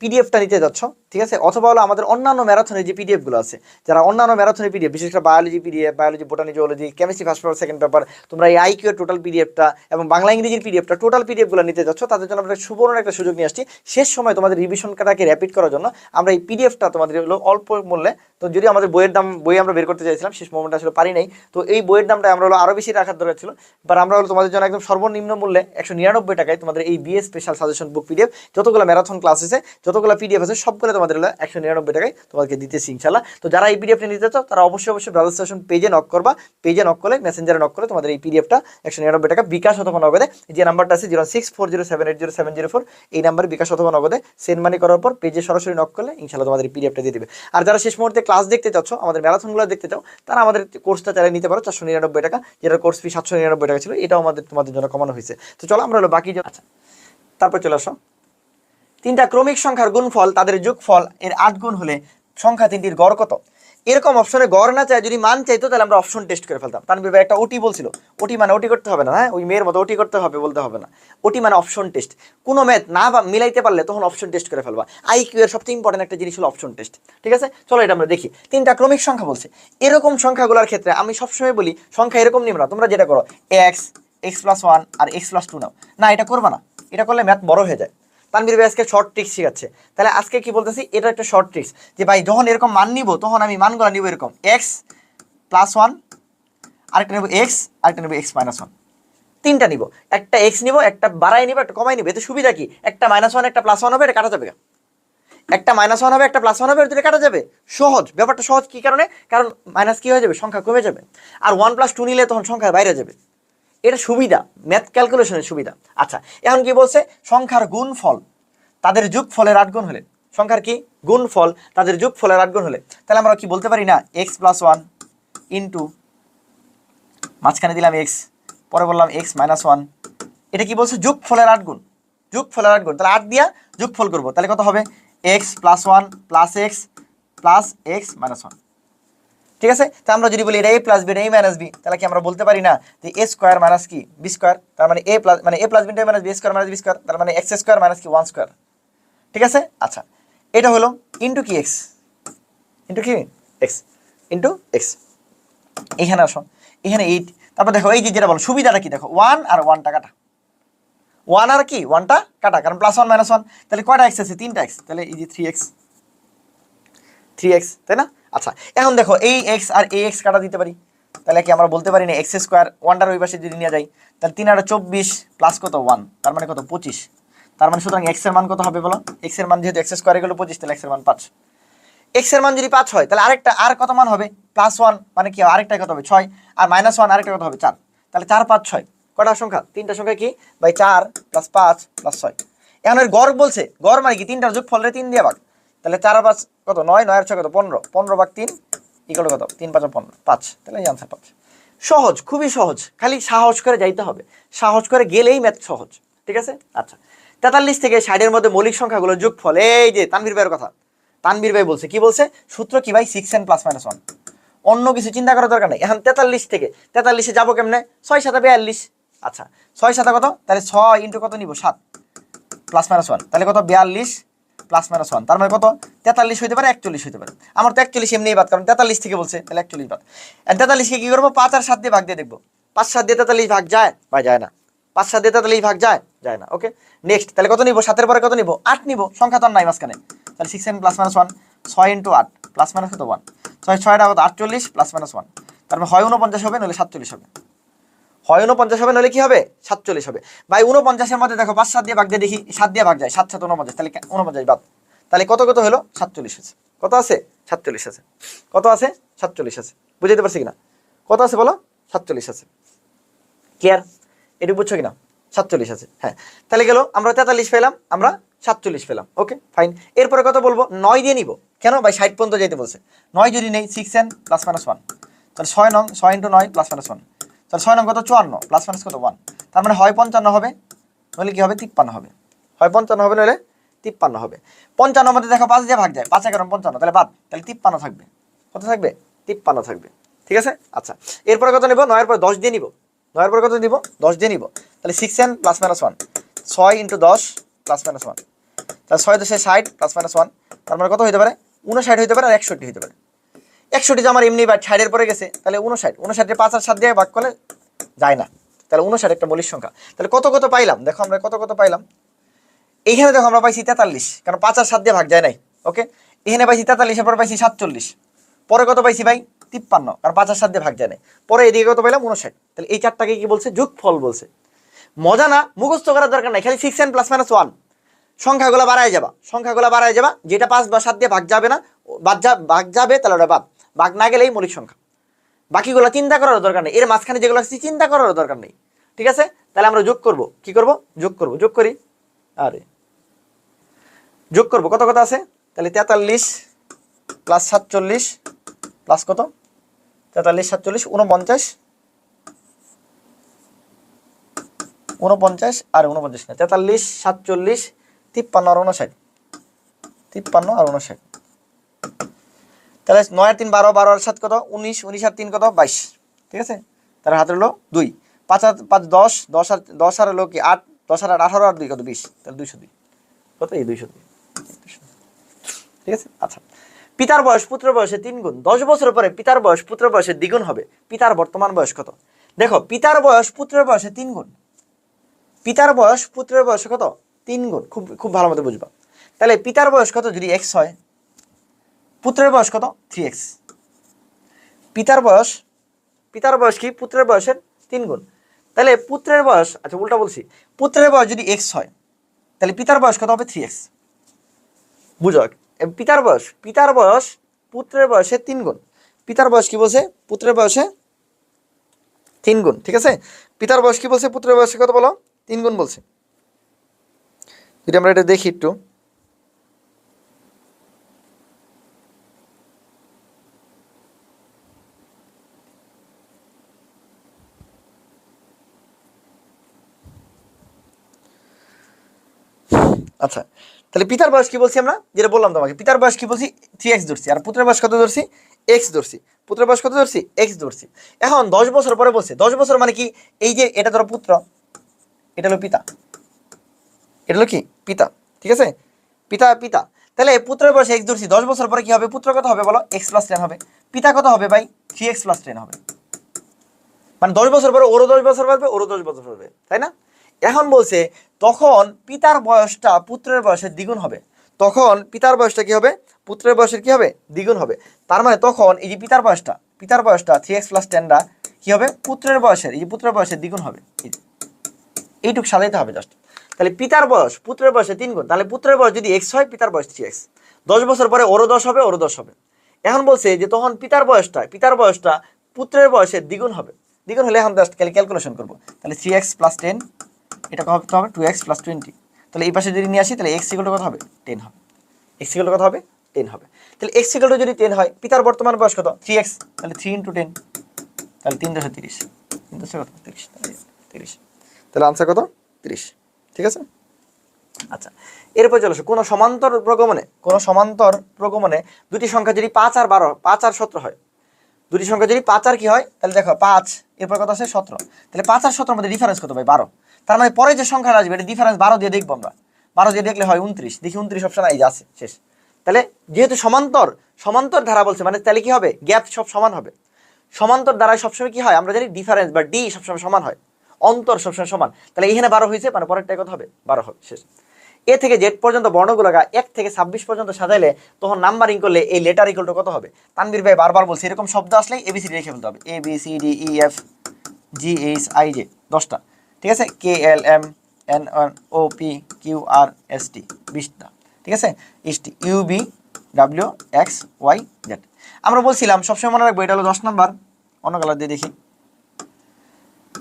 পিডিএফটা নিতে যাচ্ছ, ঠিক আছে, অথবা হলো আমাদের অন্যান্য ম্যারাথনের যে পিডিএফ গুলো আছে, যারা অন্যান্য ম্যারাথনের পিডিএফ, বিশেষ করে biology PDF, biology, botany, geology, chemistry first paper, second paper, তোমরা এই আইকিউ এর টোটাল পিডিএফটা এবং বাংলা ইংরেজির পিডিএফটা, টোটাল পিডিএফ গুলো নিতে যাচ্ছ, তাদের জন্য আমরা সুবর্ণ একটা সুযোগ নিয়ে আসছি। শেষ সময় তোমাদের রিভিশনটাকে র্যাপিড করার জন্য আমরা এই পিডিএফটা তোমাদের হলো অল্প মূল্যে, তো যদি আমাদের বইয়ের দাম, বই আমরা বের করতে চাইছিলাম, শেষ মোমেন্টে আসলে পারি নাই, তো এই বইয়ের দামটা আমরা হলো আরো বেশি রাখার দরকার ছিল, বাট আমরা হলো তোমাদের জন্য একদম সর্বনিম্ন মূল্যে 199 টাকায় তোমাদের এই বিএ স্পেশাল সাজেশন বুক পিডিএফ, যতগুলো ম্যারাথন ক্লাস আছে, যতগুলো পিডিএফ আছে, সবগুলো তোমাদের হলো 199 টাকায় তোমাদেরকে দিতেছি ইনশাল্লাহ। তো যারা এই পিডিএফটা নিতে চাও, তারা অবশ্যই ব্রাদার্স সেশন পেজে নক করবা, পেজে নক করলে, মেসেঞ্জারে নক করলে তোমাদের এই পিডিএফটা 199 টাকা বিকাশ অথবা নগদে, যে নাম্বারটা আছে 0640780704, এই নাম্বারে বিকাশ অথবা নগদে সেন্ড মানি করার পর পেজে সরাসরি নক করলে ইনশাল্লাহ তোমাদের এই পিডিএফটা দিয়ে দেবে। আর যারা শেষ মুহূর্তে ক্লাস দেখতে চাচ্ছ, আমাদের ম্যারাথনগুলো দেখতে চাও, তারা আমাদের কোর্সটা চালিয়ে নিতে পারো 499 টাকা, যেটা কোর্স ফি 799 টাকা ছিল, এটাও তোমাদের জন্য কমানো হয়েছে। তো চলো আমরা হলো বাকি, আচ্ছা তারপর চলে আসো। 3টা ক্রমিক সংখ্যার গুণফল তাদের যোগফল এর 8 গুণ হলে সংখ্যা 3টির গড় কত? এরকম অপশনে গড় না চাই, যদি মান চাইতো তাহলে আমরা অপশন টেস্ট করে ফেলতাম। তানভীর ভাই একটা ওটি বলছিল, ওটি মানে ওটি করতে হবে না, হ্যাঁ ওই মেয়ের মতো ওটি করতে হবে বলতে হবে না, ওটি মানে অপশন টেস্ট। কোনো ম্যাথ না মিলাইতে পারলে তখন অপশন টেস্ট করে ফেলবা। আইকিউ এর সবচেয়ে ইম্পর্টেন্ট একটা জিনিস হলো অপশন টেস্ট। ঠিক আছে, চলো এটা আমরা দেখি। 3টা ক্রমিক সংখ্যা বলছে, এরকম সংখ্যাগুলোর ক্ষেত্রে আমি সবসময় বলি সংখ্যা এরকম নিব না, তোমরা যেটা করো এক্স, x+1 আর x+2 নাও, না এটা করবা না, এটা করলে ম্যাথ বড় হয়ে যায়। তানভীর ভাই আজকে শর্ট ট্রিক্স শিখাচ্ছে, তাহলে আজকে কি বলতেছি, এটা একটা শর্ট ট্রিক্স, যে ভাই যখন এরকম মান নিব তখন আমি মানগুলো নিব এরকম x+1, আরেকটা নেব x, আরেকটা নেব x-1, 3টা নিব, একটা x নিব, একটা বাড়াই নিব, একটা কমাই নিব। এতে সুবিধা কি, একটা -1 একটা +1 হবে, এটা কাটা যাবে, একটা -1 হবে একটা +1 হবে, এটা কাটা যাবে। সহজ, ব্যাপারটা সহজ। কি কারণে? কারণ মাইনাস কি হয়ে যাবে, সংখ্যা কমে যাবে, আর 1+2 নিলে তখন সংখ্যা বাইরে যাবে। এটা সুবিধা, ম্যাথ ক্যালকুলেশনের সুবিধা। আচ্ছা, এখন কি বলছে, সংখ্যার গুণফল তাদের যোগফলের 8 গুণ হলে, সংখ্যার কি গুণফল তাদের যোগফলের 8 গুণ হলে, তাহলে আমরা কি বলতে পারি না x+1 ইন্টু মাঝখানে দিলাম x, পরে বললাম x-1, এটা কি বলছে, যোগফলের 8 গুণ, যোগফলের 8 গুণ, তাহলে 8 দিয়া যোগফল করব, তাহলে কত হবে, x+1 plus x plus x-1। ঠিক আছে, তো আমরা যদি বলি এটা a প্লাস b, এটা a মাইনাস b, তাহলে কি আমরা বলতে পারি না যে a স্কয়ার মাইনাস কি b স্কয়ার, তার মানে a plus b minus b square minus b square, তার মানে x স্কয়ার মাইনাস কি 1 স্কয়ার। ঠিক আছে, আচ্ছা এটা হলো ইনটু কি x, ইনটু কি x, ইনটু x। এখানে আসো, এখানে 8, তারপর দেখো এই যে যেটা বলো সুবিধাটা কি, দেখো 1 আর 1টা কাটা, 1 আর কি 1টা কাটা, কারণ +1 -1, তাহলে কয়টা x আছে, 3টা x, তাহলে এই যে 3x, তাই না? আচ্ছা, এখন দেখো এই x আর এই x কাটা দিতে পারি, তাহলে কি আমরা বলতে পারি না x স্কয়ার, 1টার ওই পাশে যদি নিয়ে যাই, তাহলে 3 আর 24 প্লাস কত 1, তার মানে কত 25, তার মানে সুতরাং x এর মান কত হবে বলো, x এর মান যেহেতু x স্কয়ার এগুলো 25, তাহলে x এর মান 5। x এর মান যদি 5 হয়, তাহলে আরেকটা আর কত মান হবে, +1 মানে কি আরেকটা কত হবে 6, আর -1 আরেকটা কত হবে 4, তাহলে 4 5 6 কয়টা সংখ্যা, 3টা সংখ্যা কি ভাই, 4 + 5 + 6। এখন এর গড় বলছে, গড় মানে কি 3টার যোগফল রে 3 দিয়ে ভাগ, তাহলে 4 আর 5 কত 9, 9 আর 6 কত 15, 15 ভাগ 3 ইকুয়াল কত, 3 5 15, 5, তাহলে এই आंसर 5। সহজ, খুবই সহজ, খালি সাহস করে যাইতে হবে, সাহস করে গেলেই ম্যাথ সহজ। ঠিক আছে? আচ্ছা, 43 থেকে 60 এর মধ্যে মৌলিক সংখ্যাগুলোর যোগফল, এই যে তানভীর ভাইয়ের কথা, তানভীর ভাই বলছে, কি বলছে? সূত্র কি ভাই? 6n + -1, অন্য কিছু চিন্তা করার দরকার নেই। এখন 43 থেকে 43-এ যাবো কেমনে? 6 × 7 = 42। আচ্ছা, 6 × 7 কত? তাহলে 6 × কত নিব? 7 + -1, তাহলে কত? 42 + -1, তার মানে কত? 43 হইতে পারে, 41 হইতে পারে। আমার তো 41 এমনিই বাদ, কারণ 43 থেকে বলছে, তাহলে 41 বাদ। আর 43-কে কি করবো? 5 আর 7 দিয়ে ভাগ দিয়ে দেখবো। 5 7 দিয়ে 43 ভাগ যায়? ভাই যায় না। 5 7 দিয়ে 43 ভাগ যায়? যায় না। ওকে, নেক্সট, তাহলে কত নিব? 7-এর পরে কত নিব? 8 নিব, সংখ্যা তো আর নাই মাঝখানে। তাহলে 6n + -1, 6 × 8 ± কত? 1, 6 6টা কত? 48 + -1, তার মানে হয় 49 হবে, নইলে 47 হবে। হয় 49 হবে, নইলে কি হবে? 47 হবে। ভাই 49-এর মধ্যে দেখো 5 7 দিয়ে ভাগ দিয়ে দেখি, 7 দিয়ে ভাগ যায়, 7 7 49, তাহলে 49 বাদ। তাহলে কত কত হলো? 47 আছে। কত আছে? 47 আছে। কত আছে? 47 আছে। বুঝতে পারছি কিনা? কত আছে বলো? 47 আছে। ক্লিয়ার? এটা বুঝছো কিনা? 47 আছে। হ্যাঁ, তাহলে গেল, আমরা 43 পেলাম, আমরা 47 পেলাম। ওকে, ফাইন। এরপরে কত বলবো? 9 দিয়ে নিব। কেন ভাই? 60 পর্যন্ত যেতে বলছে। 9 যদি নেই, 6n + -1, তাহলে 6 নং, 6 × 9 + -1, তাহলে 6 নং কত? 54 + কত? 1, তার মানে হয় 55 হবে, নইলে কি হবে? 53 হবে। হয় 55 হবে, নইলে 53 হবে। 55 মধ্যে দেখো 5 দিয়ে ভাগ যায়, 5 × 55, তাহলে বাদ, তাহলে 53 থাকবে। কত থাকবে? 53 থাকবে। ঠিক আছে? আচ্ছা, এরপরে কত নিব? 9 এর পর 10 দিয়ে নিব। 9 এর পর কত নিব? 10 দিয়ে নিব। তাহলে 6n + -1, 6 × 10 + -1, তাহলে 6 10 60 + -1, তার মানে কত হইতে পারে? 59 হইতে পারে, আর 61 হইতে পারে। 61 যে আমার এমনি বা 60 এর পরে গেছে, তাহলে 59, 59 5 আর 7 দিয়ে ভাগ করলে যায় না, তাহলে 59 একটা মৌলিক সংখ্যা। তাহলে কত কত পাইলাম? দেখো আমরা কত কত পাইলাম। এইখানে দেখো আমরা পাইছি 43, কারণ 5 আর 7 দিয়ে ভাগ যায় নাই। ওকে, এখানে পাইছি 43, এর পরে পাইছি 47, পরে কত পাইছি ভাই? 53, কারণ 5 আর 7 দিয়ে ভাগ যায় নাই। পরে এদিকে কত পাইলাম? 59। তাহলে এই চারটাকে কি বলছে? যোগফল বলছে। মজা না? মুখস্থ করার দরকার নাই, খালি 6n + -1, সংখ্যাগুলো বাড়ায় যাবা, সংখ্যাগুলো বাড়ায় যাবা, যেটা 5 বা 7 দিয়ে ভাগ যাবে না, ভাগ যাবে, তাহলে ওটা বাদ। ভাগ না গেলেই মৌলিক সংখ্যা। বাকিগুলো চিন্তা করার দরকার নেই, এর মাঝখানে যেগুলো আছে চিন্তা করার দরকার নেই। ঠিক আছে? তাহলে আমরা যোগ করব। কি করব? যোগ করব। যোগ করি। আরে যোগ করব, কত কত আছে? তাহলে 43 + 47 প্লাস কত? 43 47 49, 49 আর 49 না, 43 47 53 আর 59, 53 আর 59। তাহলে 9 আর 3 12, 12 আর 7 কত? 19, 19 আর 3 কত? 22। ঠিক আছে? তার হাতে হলো 2, 5 আর 5 10, 10 আর হলো কি 8, 10 আর 8 18 আর 2 কত? 20, তাহলে 202। কত? এই 202। ঠিক আছে? আচ্ছা, পিতার বয়স পুত্রের বয়সে 3 গুণ। 10 বছর পরে পিতার বয়স পুত্রের বয়সে দ্বিগুণ হবে। পিতার বর্তমান বয়স কত? দেখো, পিতার বয়স পুত্রের বয়সে 3 গুণ। পিতার বয়স পুত্রের বয়সে কত? 3 গুণ। খুব খুব ভালো মতো বুঝবা। তাহলে পিতার বয়স কত যদি x হয়, পুত্রের বয়স কত? 3x। পিতার বয়স কি? পুত্রের বয়সের 3 গুণ। তাহলে পুত্রের বয়স, আচ্ছা উল্টা বলছি, পুত্রের বয়স যদি x হয়, তাহলে পিতার বয়স কত হবে? 3x। বুঝো, পিতার বয়স পুত্রের বয়সে 3 গুণ। পিতার বয়স কি বলছে? পুত্রের বয়সে 3 গুণ। ঠিক আছে? পিতার বয়স কি বলছে? পুত্রের বয়সে কত বলো? 3 গুণ বলছে। যদি আমরা এটা দেখি একটু, আচ্ছা, তাহলে পিতার বয়স কি বলছি আমরা? যেটা বললাম তোমাকে, পিতার বয়স কি বলছি? 3x ধরছি। আর পুত্রের বয়স কত ধরছি? x ধরছি। পুত্রের বয়স কত ধরছি? x ধরছি। এখন 10 বছর পরে বলছে। 10 বছর মানে কি? এই যে এটা ধরো পুত্র, এটা হলো পিতা, এটা হলো কি? পিতা। ঠিক আছে? পিতা পিতা। তাহলে পুত্রের বয়স x ধরছি, 10 বছর পরে কি হবে? পুত্র কত হবে বলো? x + 10 হবে। পিতা কত হবে ভাই? 3x + 10 হবে। মানে 10 বছর পরে ওরও 10 বছর বাড়বে, ওরও 10 বছর বাড়বে, তাই না? এখন বলছে তখন পিতার বয়সটা পুত্রের বয়সের দ্বিগুণ হবে। তখন পিতার বয়সটা কি হবে? পুত্রের বয়সের কি হবে? দ্বিগুণ হবে। তার মানে তখন এই যে পিতার বয়সটা 3x + 10টা কি হবে? পুত্রের বয়সের দ্বিগুণ হবে। এইটুক সাজাইতে হবে জাস্ট। তাহলে পিতার বয়স পুত্রের বয়সে 3 গুণ। তাহলে পুত্রের বয়স যদি x হয়, পিতার বয়স 3x। 10 বছর পরে ওরও 10 হবে, ওরও 10 হবে। এখন বলছে যে তখন পিতার বয়সটা পুত্রের বয়সের দ্বিগুণ হবে। দ্বিগুণ হলে এখন জাস্ট ক্যালকুলেশন করবো। তাহলে 3x + 10, এটা কত হবে? 2x + 20। তাহলে এই পাশে যদি নিয়ে আসি, তাহলে x = কত হবে? 10 হবে। x = কত হবে? 10 হবে। তাহলে x = যদি 10 হয়, পিতার বর্তমান বয়স কত? 3x, তাহলে 3 × 10, তাহলে 3 × 30, 3 × কত? 30, 30। তাহলে আনসার কত? 30। ঠিক আছে। আচ্ছা, এরপর চলে আসো, কোনো সমান্তর প্রগমনে দুটি সংখ্যা যদি 5 আর 12, 5 আর 17 হয়, দুটি সংখ্যা যদি 5 আর কি হয়, তাহলে দেখো 5 এরপর কত আছে 17, তাহলে 5 আর 17 মধ্যে ডিফারেন্স কত ভাই 12, তার মানে পরে যে সংখ্যাটা আসবে এটা ডিফারেন্স 12 দিয়ে দেখবো আমরা, 12 দিয়ে দেখলে হয় 29, দেখি 29 অপশন এই যে আছে, শেষ। তাহলে যেহেতু সমান্তর ধারা বলছে, মানে তাহলে কি হবে, গ্যাপ সব সমান হবে। সমান্তর দ্বারায় সবসময় কি হয় আমরা জানি, ডিফারেন্স বা ডি সবসময় সমান হয়, অন্তর সবসময় সমান। তাহলে এখানে 12 হয়েছে, মানে পরেরটাই কত হবে 12 হবে, শেষ। এ থেকে জেড পর্যন্ত বর্ণগুলোকে 1 থেকে 26 পর্যন্ত সাজাইলে তখন নাম্বারিং করলে এই লেটার ইকুয়াল টু কত হবে। তানভীর ভাই বারবার বলছে এরকম শব্দ আসলেই এবিসিডি লিখে ফেলতে হবে, A B C D E F G H I J 10টা, ঠিক আছে, K L M N O P Q R S T 20টা, ঠিক আছে, S T U B W X Y Z. আমরা বলছিলাম সবসময় মনে রাখবো এটা হলো 10 নাম্বার, অন্য কালার দিয়ে দেখি,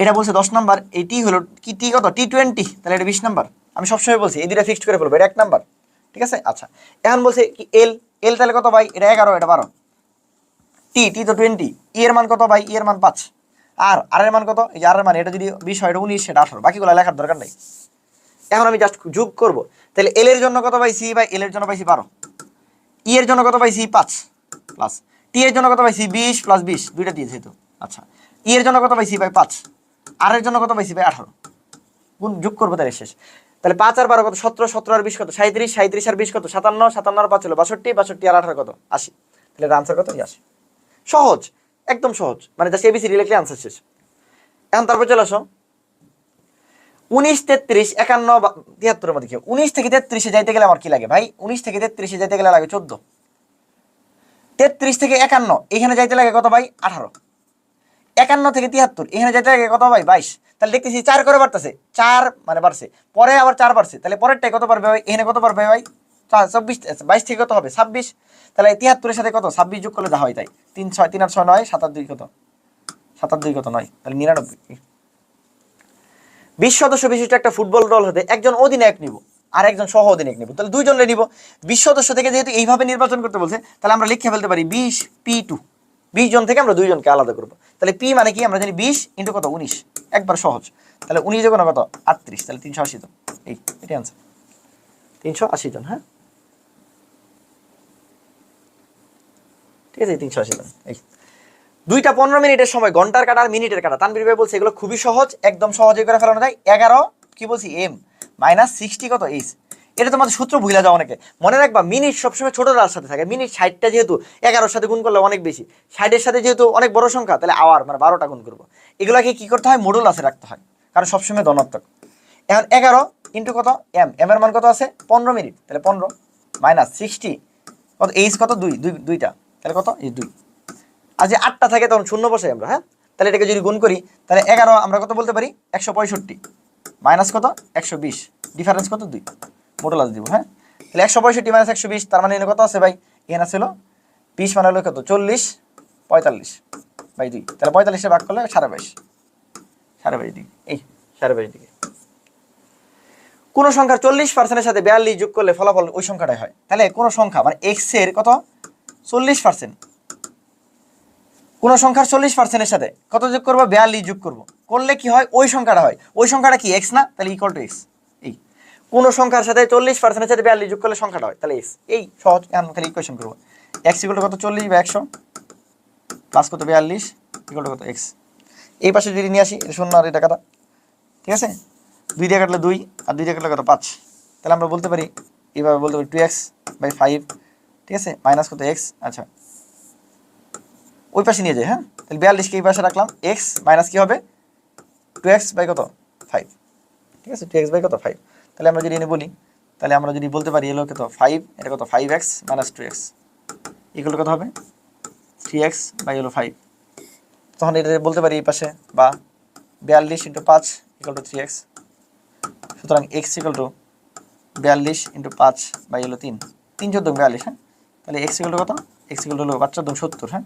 এটা বলছে 10 নাম্বার, এই টি হলো কি, টি কত, টি20, তাহলে এটা 20 নাম্বার। আমি সবসময় বলছি এই দুটা ফিক্সড করে ফেলবো, এটা 1 নাম্বার, ঠিক আছে। আচ্ছা, এখন বলছে কি এল তাহলে কত ভাই, এটা 11, এটা 12, টি তো 20, ই এর মান কত ভাই, ই এর মান 5, আর এর মান কত, এই যে আর এর মান, এটা যদি 20 হয় এটা 19, এটা 18, বাকিগুলো লেখার দরকার নাই। এখন আমি জাস্ট যোগ করব, তাহলে এল এর জন্য কত পাইছি ভাই, এল এর জন্য পাইছি 12, ই এর জন্য কত পাইছি 5 প্লাস, টি এর জন্য কত পাইছি 20 প্লাস 20, দুইটা দিয়েছে তো। আচ্ছা, ই এর জন্য কত পাইছি ভাই 5, আর এর জন্য কত পাইছি ভাই 18, গুণ যোগ করবো তাহলে শেষ। তাহলে 5 আর 12 কত, 17, 17 আর 20 কত, 37, 37 আর 20 কত, 57, 57 আর 5 হলো 62, 62 আর 18 কত, 80, তাহলে আনসার কত, 80। সহজ, একদম সহজ, মানে জাস্ট এবিসিডি লিখলে আনসার শেষ। এখন তারপর চলে আসো 19, 33, 51, 73 এর মধ্যে কি 19 থেকে 33 যাইতে গেলে আমার কি লাগে ভাই, 19 থেকে 33 যাইতে গেলে লাগে 14, 33 থেকে 51 এখানে যাইতে লাগে কত ভাই 18, 51 থেকে 73 এখানে যাইতে লাগে কত ভাই 22, তাহলে দেখতেছি 4 করে বাড়তেছে, 4 মানে বাড়ছে, পরে আবার 4 বাড়ছে, তাহলে পরেরটাই কত পারবে ভাই, এখানে কত পারবে ভাই 24, 22 থেকে কত হবে 26, তাহলে 73 এর সাথে কত 26 যোগ করলে যা হয় তাই, 3 6 3 8 6 9, 7 আর 2 কত, 7 আর 2 কত 9, তাহলে 99। 20 সদস্য বিশিষ্ট একটা ফুটবল দল হতে একজন অধিনায়ক নিব আর একজন সহ অধিনায়ক নিব, তাহলে দুইজনরে নিব। 20 সদস্য থেকে যেহেতু এইভাবে নির্বাচন করতে বলছে, তাহলে আমরা লিখে ফেলতে পারি 20 P2, 20 জন থেকে আমরা দুইজনকে আলাদা করব, তাহলে পি মানে কি আমরা জানি 20 ইন্টু কত 19, একবার সহজ, তাহলে 19 যখন কত 38, তাহলে 380 জন, এটাই আনসার, 380 জন, হ্যাঁ ঠিক আছে, 380 জন। এই 2টা 15 মিনিটের সময় ঘন্টার কাটা আর মিনিটের কাটা, তানভীর ভাই বলছে এগুলো খুবই সহজ, একদম সহজে করে ফেলানো যায়। 11 কি বলছি এম মাইনাস 60 কত এইচ, এটা তোমাদের সূত্র ভুলে যাও অনেকে, মনে রাখবা মিনিট সবসময় ছোটটার সাথে থাকে, মিনিট 60টা যেহেতু 11-র সাথে গুণ করলে অনেক বেশি, 60-এর সাথে যেহেতু অনেক বড় সংখ্যা, তাহলে আওয়ার মানে 12টা গুণ করবো, এগুলাকে কি করতে হয় মডুলাসে রাখতে হয়, কারণ সবসময় ধনাত্মক। এখন 11 ইন্টু কত এম, এম এর মান কত আছে 15 মিনিট, তাহলে 15 মাইনাস 60 কত এইচ কত 2টা, তাহলে কত এই 2, আর যে 8টা থাকে তখন শূন্য বসাই আমরা, হ্যাঁ, তাহলে এটাকে যদি গুণ করি তাহলে 11 আমরা কত বলতে পারি 165 মাইনাস কত 120, ডিফারেন্স কত 2, মডুলাস দিব, হ্যাঁ, তাহলে 165 মাইনাস 120, তার মানে কত আছে ভাই, এখানে ছিল 20 মানে হলো কত 40, 45 বাই 2, তাহলে 45 ভাগ করলে 22.5, 22.5 দিকে, এই 22.5 দিকে। কোন সংখ্যার 40% সাথে 42 যোগ করলে ফলাফল ওই সংখ্যাটাই হয়, তাহলে কোন সংখ্যা মানে এক্স এর কত 40%, কোন সংখ্যার 40% এর সাথে কত যোগ করবো 42 যোগ করবো, করলে কি হয় ওই সংখ্যাটা হয়, ওই সংখ্যাটা কি এক্স না, তাহলে ইকুয়াল টু এক্স। এই কোন সংখ্যার সাথে 40% এর সাথে 42 যোগ করলে সংখ্যাটা হয়, তাহলে এক্স, এই সহজ, এখন খালি ইকুয়েশন করবো, এক্স ইকুয়াল টু কত 40 বা 100 প্লাস কত 42 ইকুয়াল টু কত এক্স, এই পাশে যদি নিয়ে আসি এটা শূন্য আর এটা কাটা, ঠিক আছে, 2 দিয়ে কাটলে 2 আর 2 দিয়ে কাটলে কত 5, তাহলে আমরা বলতে পারি এইভাবে বলতে পারি 2x বাই 5, ঠিক আছে, মাইনাস কত এক্স, আচ্ছা ওই পাশে নিয়ে যাই, হ্যাঁ, তাহলে 42কে এই পাশে রাখলাম, এক্স মাইনাস কি হবে 2x বাই কত 5, ঠিক আছে, 2x বাই কত 5, তাহলে আমরা যদি এনে বলি, তাহলে আমরা যদি বলতে পারি এলো কত 5, এটা কত 5x মাইনাস 2x ইকুয়াল কত হবে 3x বাই হলো 5, তখন এটা বলতে পারি এই পাশে, বা 42 ইন্টু 5 ইকুয়াল টু 3x, সুতরাং x equal to 42 into 5 by হলো 3, 3 14 42, হ্যাঁ, তাহলে x ইকুয়াল টু কত, x ইকুয়াল টু হলো 5 14 70, হ্যাঁ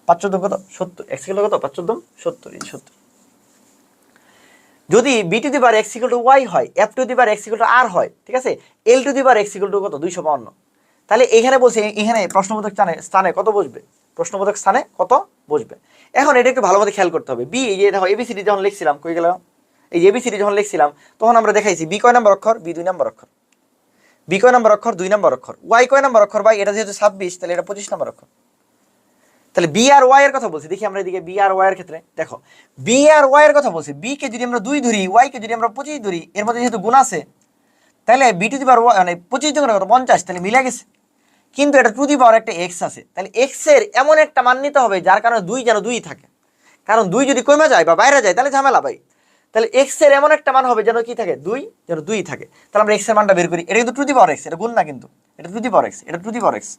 5 14 কত 70, x ইকুয়াল কত 5 14 70, এই 70। যদি b two the power x equal two y হয়, f two the power x equal two r হয়, ঠিক আছে, l two the power x equal to কত 252, তাহলে এখানে বলছে এখানে প্রশ্নবোধক স্থানে কত বসবে, প্রশ্নবোধক স্থানে কত বসবে। এখন এটা একটু ভালো মতো খেয়াল করতে হবে, বি এই যে দেখো এবিসিডি যখন লিখছিলাম কই গেল, এই এবিসিডি যখন লিখছিলাম তখন আমরা দেখাইছি বি কয় নাম্বার অক্ষর, বি 2 নাম্বার অক্ষর, বি কয় নাম্বার অক্ষর, 2 নাম্বার অক্ষর, ওয়াই কয় নাম্বার অক্ষর ভাই, এটা যেহেতু 26 তাহলে এটা 25 নাম্বার অক্ষর। তাহলে বি আর ওয়াই এর কথা বলছি, দেখি আমরা এদিকে বি আর ওয়াই এর ক্ষেত্রে দেখো, বি আর ওয়াই এর কথা বলছি, বি কে যদি আমরা 2 ধরি, ওয়াই কে যদি আমরা 25 ধরি, এর মধ্যে যেহেতু গুণ আছে তাহলে বি টু দি পাওয়ার মানে 25 গুণ কত 50, তাহলে মিলে গেছে। কিন্তু এটা টু দি পাওয়ার একটা এক্স আছে, তাহলে এক্স এর এমন একটা মান নিতে হবে যার কারণে 2 যেন 2 থাকে, কারণ 2 যদি কমে যায় বা বাইরে যায় তাহলে ঝামেলা ভাই। তাহলে এক্স এর এমন একটা মান হবে যেন কি থাকে 2, যেন 2 থাকে। তাহলে আমরা এক্স এর মানটা বের করি, এটা কিন্তু টু দি পাওয়ার এক্স, এটা গুণ না কিন্তু, এটা টু দি পাওয়ার এক্স, এটা টু দি পাওয়ার এক্স।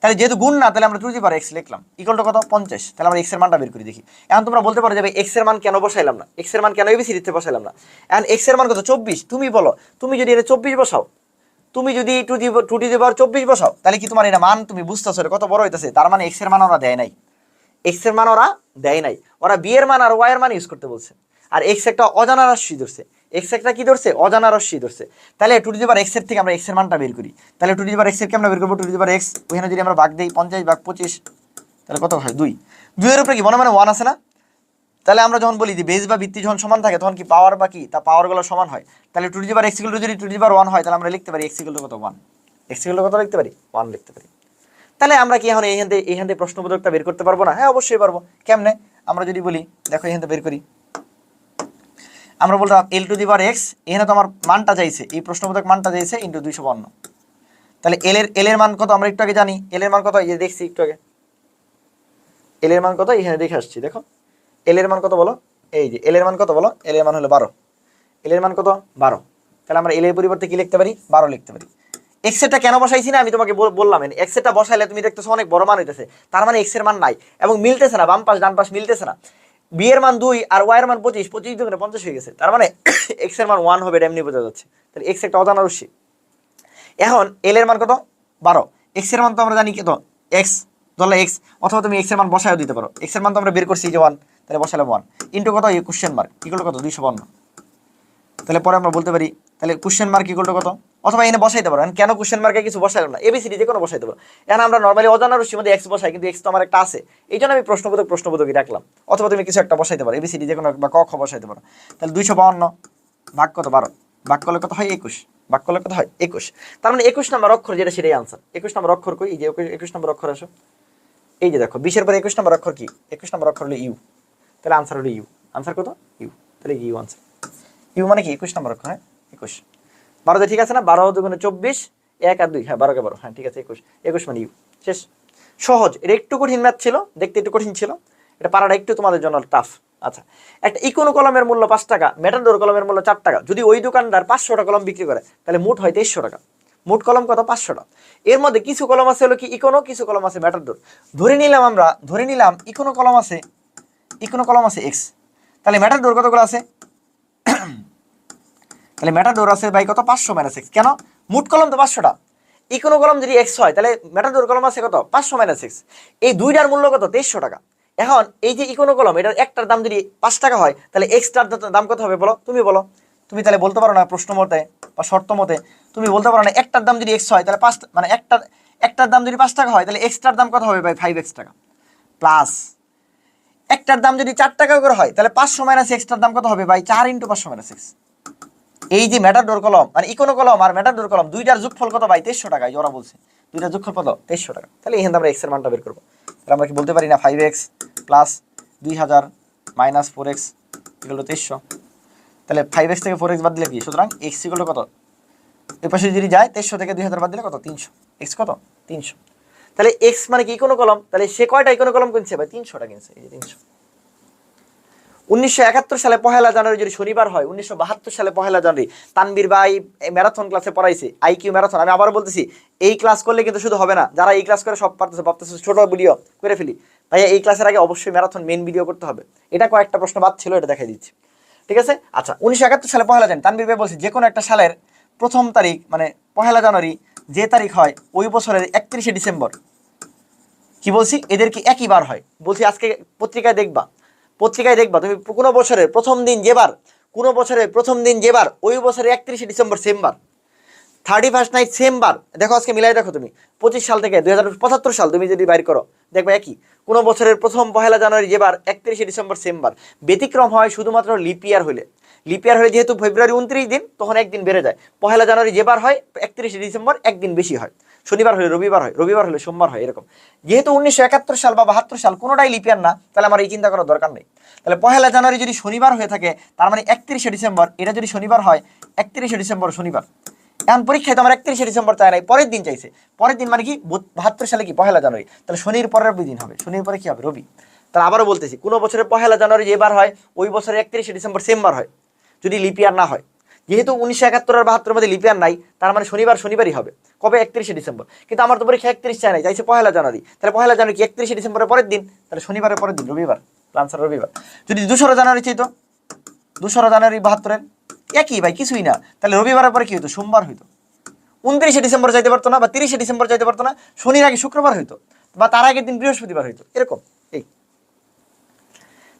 তাহলে যেহেতু গুণ না তাহলে আমরা টু দি পাওয়ার এক্স লিখলাম, ইকুয়াল টু কত 50। তাহলে আমরা এক্স এর মানটা বের করি দেখি। এখন তোমরা বলতে পারো যে ভাই এক্স এর মান কেন বসাইলাম না, এক্স এর মান কেন এবিসিডিতে বসাইলাম না। এখন এক্স এর মান কত 24, তুমি বলো, তুমি যদি এটা 24 বসাও, তুমি যদি টু দি পাওয়ার 24 বসাও তাহলে কি তোমার এটা মান তুমি বুঝতেছো কত বড় হইতেছে, তার মানে এক্স এর মান ওরা দেয় নাই, এক্স এর মান ওরা দেয় নাই, ওরা বি এর মান আর ওয়াই এর মান ইউজ করতে বলছে। আর এক্স একটা অজানা রাশি ধরছে, এক্স একটা কি ধরছে অজানা রাশি ধরছে। তাহলে টু দি পাওয়ার এক্স এর থেকে আমরা এক্স এর মানটা বের করি। তাহলে টু দি পাওয়ার এক্স এর কে আমরা বের করব, টু দি পাওয়ার এক্স ওখানে যদি আমরা ভাগ দেই 50 ভাগ 25 তাহলে কত হয় 2, 2 এর উপরে কি মনে 1 আছে না। তাহলে আমরা যখন বলি যে বেস বা ভিত্তি যখন সমান থাকে তখন কি পাওয়ার বা কি তা পাওয়ারগুলো সমান হয়। তাহলে two the power x equal to যদি টু দি পাওয়ার 1 হয় তাহলে আমরা লিখতে পারি এক্স ইকুয়াল টু কত 1, এক্স ইকুয়াল টু কত লিখতে পারি 1 লিখতে পারি। তাহলে আমরা কি এখন এইখান থেকে প্রশ্নবোধকটা বের করতে পারবো না? হ্যাঁ অবশ্যই পারবো। কেমনে? আমরা যদি বলি দেখো এখান থেকে বের করি, আমরা বলতাম L two the power x, এখানে তো আমার মানটা চাইছে, এই প্রশ্নবোধক মানটা চাইছে ইন্টু 252। তাহলে এল এর মান কত আমরা একটু আগে জানি, এল এর মান কত এই যে দেখছি একটু আগে, এল এর মান কত এখানে দেখে আসছি, দেখো এল এর মান কত বলো, এই যে এল এর মান কত বলো, এল এর মান হলো 12, এল এর মান কত 12। তাহলে আমরা এল এর পরিবর্তে কি লিখতে পারি 12 লিখতে পারি। এক্স এরটা কেন বসাইছি না আমি তোমাকে বললাম, এক্স এরটা বসাইলে তুমি দেখতেছো অনেক বড় মান হইতেছে, তার মানে এক্স এর মান নাই এবং মিলতেছে না, বাম পাশ ডান পাশ মিলতেছে না। বি এর মান 2 আর ওয়াই এর মান 25, 25 দুগুণে 50 হয়ে গেছে, তার মানে এক্স এর মান 1 হবে, এটা এমনি বোঝা যাচ্ছে। তাহলে এক্স একটা অজানা রাশি। এখন এল এর মান কত 12, এক্স এর মান তো আমরা জানি কত এক্স, ধরলে এক্স, অথবা তুমি এক্স এর মান বসায়ও দিতে পারো, এক্স এর মান তো আমরা বের করছি যে 1, তাহলে বসালাম 1 ইন্টু কত এই কোশ্চেন মার্ক ইকুয়াল টু কত 252। তাহলে পরে আমরা বলতে পারি তাহলে কোশ্চেন মার্ক ইকুয়াল টু কত, অথবা এনে বসাইতে পারো। কেন কোশ্চেন মার্কে কিছু বসাইলাম না, এবিসিডি যে কোনো বসাইতে পারো। এখন আমরা নরমালি অজানা রাশির মধ্যে এক্স বসাই, কিন্তু এক্স তো আমার একটা আছে, এই জন্য আমি প্রশ্নবোধকই রাখলাম। অথবা তুমি কিছু একটা বসাইতে পারো, এবিসিডি যে কোনো বা ক খ বসাইতে পারো। তাহলে 252 ভাগ কত 12, ভাগ করলে কত হয় 21, ভাগ করলে কত হয় 21। তার মানে 21 নম্বর অক্ষর যেটা সেটাই আনসার। 21 নম্বর অক্ষর কই, এই যে 21 নম্বর অক্ষর আসো, এই যে দেখো 20 এর পরে 21 নম্বর অক্ষর কি, 21 নম্বর অক্ষর হলো ইউ, তাহলে আনসার হলো ইউ। আনসার কত ইউ, তাহলে ইউ আনসার। ইউ মানে কি 21 নম্বর অক্ষর, হ্যাঁ 21, 12 ঠিক আছে না, 12 দুগুণে 24, 1 আর 2, হ্যাঁ 12 কে 12, হ্যাঁ ঠিক আছে 21, 21 মানে ইউ। শেষ, সহজ। এটা একটু কঠিন ম্যাথ ছিল, দেখতে একটু কঠিন ছিল, এটা পারাটা একটু তোমাদের জন্য টাফ। আচ্ছা, একটা ইকোনো কলমের মূল্য 5 টাকা, মেটাডোর কলমের মূল্য 4 টাকা, যদি ওই দোকানদার 500টা কলম বিক্রি করে তাহলে মোট হয় 2300 টাকা। মোট কলম কত 500টা। এর মধ্যে কিছু কলম আছে হলো কি ইকোনো, কিছু কলম আছে মেটাডোর। ধরে নিলাম ইকোনো কলম আছে এক্স, তাহলে মেটাডোর কতগুলো আছে, তাহলে মেটাডোর আছে ভাই কত 500 মাইনাস এক্স। কেন? মোট কলম তো 500টা, ইকোনো কলম যদি এক্স হয় তাহলে মেটাডোর কলম আছে কত 500 মাইনাস এক্স। এই দুইটার মূল্য কত 2300 টাকা। এখন এই যে ইকোনো কলম, এটার একটার দাম যদি 5 টাকা হয় তাহলে এক্সটার দাম কত হবে বলো, তুমি বলো। তুমি তাহলে বলতে পারো না প্রশ্ন মতে বা শর্ত মতে, তুমি বলতে পারো না একটার দাম যদি এক্স হয় তাহলে 5 মানে একটার দাম যদি 5 টাকা হয় তাহলে এক্সটার দাম কত হবে ভাই 5x টাকা, প্লাস একটার দাম যদি 4 টাকা করে হয় তাহলে 500 মাইনাস এক্সটার দাম কত হবে ভাই 4 × 500 মাইনাস এক্স। এই যে মেটাডোর কলম মানে ইকোনো কলম আর মেটাডোর কলম দুইটার যোগফল কত ভাই 2300 টাকা, ওরা বলছে দুইটার যোগফল কত 2300 টাকা। তাহলে এখানে আমরা এক্স এর মানটা বের করবো। তাহলে আমরা কি বলতে পারি না 5x plus 2000 minus 4x equal to 2300। তাহলে 5x থেকে 4x বাদ দিলে কি, সুতরাং x ইকুয়াল টু কত, এই পাশে যদি যায় 2300 থেকে 2000 বাদ দিলে কত 300, x কত 300। তাহলে x মানে কি ইকোনো কলম, তাহলে সে কয়টা ইকোনো কলম কিনছে ভাই 300টা কিনছে, এই যে 300। 1971 সালে পহেলা জানুয়ারি যদি শনিবার হয়, 1972 সালে পহেলা জানুয়ারি তানবীর ভাই ম্যারাথন ক্লাসে পড়াইছে, আইকিউ ম্যারাথন। আমি আবার বলতেছি এই ক্লাস করলে কিন্তু শুধু হবে না, যারা এই ক্লাস করে সব ভাবতেছে ছোট ভিডিও করে ফেলি, ভাই এই ক্লাসের আগে অবশ্যই ম্যারাথন মেন ভিডিও করতে হবে। এটা কয়েকটা প্রশ্ন বাদ ছিল, এটা দেখাই দিচ্ছি, ঠিক আছে। আচ্ছা, 1971 সালে পহেলা জানুয়ারি তানবীর ভাই বলছে যে কোনো একটা সালের প্রথম তারিখ মানে পহেলা জানুয়ারি যে তারিখ হয় ওই বছরের 31শে ডিসেম্বর, কি বলছি এদের কি একই বার হয়। বলছি আজকে পত্রিকায় দেখবা তুমি কোনো বছরের প্রথম দিন যে বার ওই বছরের 31শে ডিসেম্বর সেম বার, 31st নাইট সেম বার। দেখো আজকে মিলাই দেখো তুমি 25 সাল থেকে 2075 সাল তুমি যদি বাইর করো দেখবে একই। কোনো বছরের প্রথম পহেলা জানুয়ারি যে বার 31শে ডিসেম্বর সেম বার। ব্যতিক্রম হয় শুধুমাত্র লিপ ইয়ার হলে, লিপ ইয়ার হলে যেহেতু ফেব্রুয়ারি 29 দিন, তখন একদিন বেড়ে যায়। পহেলা জানুয়ারি যেবার হয় 31শে ডিসেম্বর একদিন বেশি হয়। শনিবার হলে রবিবার হয়, রবিবার হলে সোমবার হয়, এরকম। যেহেতু 1971 সাল বা 72 সাল কোনোটাই লিপ ইয়ার না, তাহলে আমার এই চিন্তা করার দরকার নেই। তাহলে পহেলা জানুয়ারি যদি শনিবার হয়ে থাকে, তার মানে 31শে ডিসেম্বর এটা যদি শনিবার হয়, 31শে ডিসেম্বর শনিবার। এখন পরীক্ষায় তো আমার 31শে ডিসেম্বর চায় নাই, পরের দিন চাইছে। পরের দিন মানে কি 72 সালে কি পহেলা জানুয়ারি, তাহলে শনির পরের দিন হবে, শনির পরে কি হবে, রবি। তাহলে আবারও বলতেছি, কোনো বছরের পহেলা জানুয়ারি যেবার হয় ওই বছরের 31শে ডিসেম্বর সেমবার হয়, যদি লিপ ইয়ার না হয়। যেহেতু 1971 আর 72 মধ্যে লিপ ইয়ার নাই, তার মানে শনিবার শনিবারই হবে। কবে? 31শে ডিসেম্বর। কিন্তু আমার তো পরীক্ষা 31 চায় নাই, চাইছে পহেলা জানুয়ারি। তাহলে পহেলা জানুয়ারি কি 31শে ডিসেম্বরের পরের দিন, তাহলে শনিবারের পরের দিন, রবিবার। আনসার রবিবার। যদি 2রা জানুয়ারি চাইতো, 2রা জানুয়ারি 72-এর একই ভাই, কিছুই না। তাহলে রবিবারের পরে কি হইতো? সোমবার হইতো। 29শে ডিসেম্বর যাইতে পারতো না, বা 30শে ডিসেম্বর যাইতে পারতো না, শনির আগে শুক্রবার হইতো, বা তার আগের দিন বৃহস্পতিবার হইতো, এরকম। এই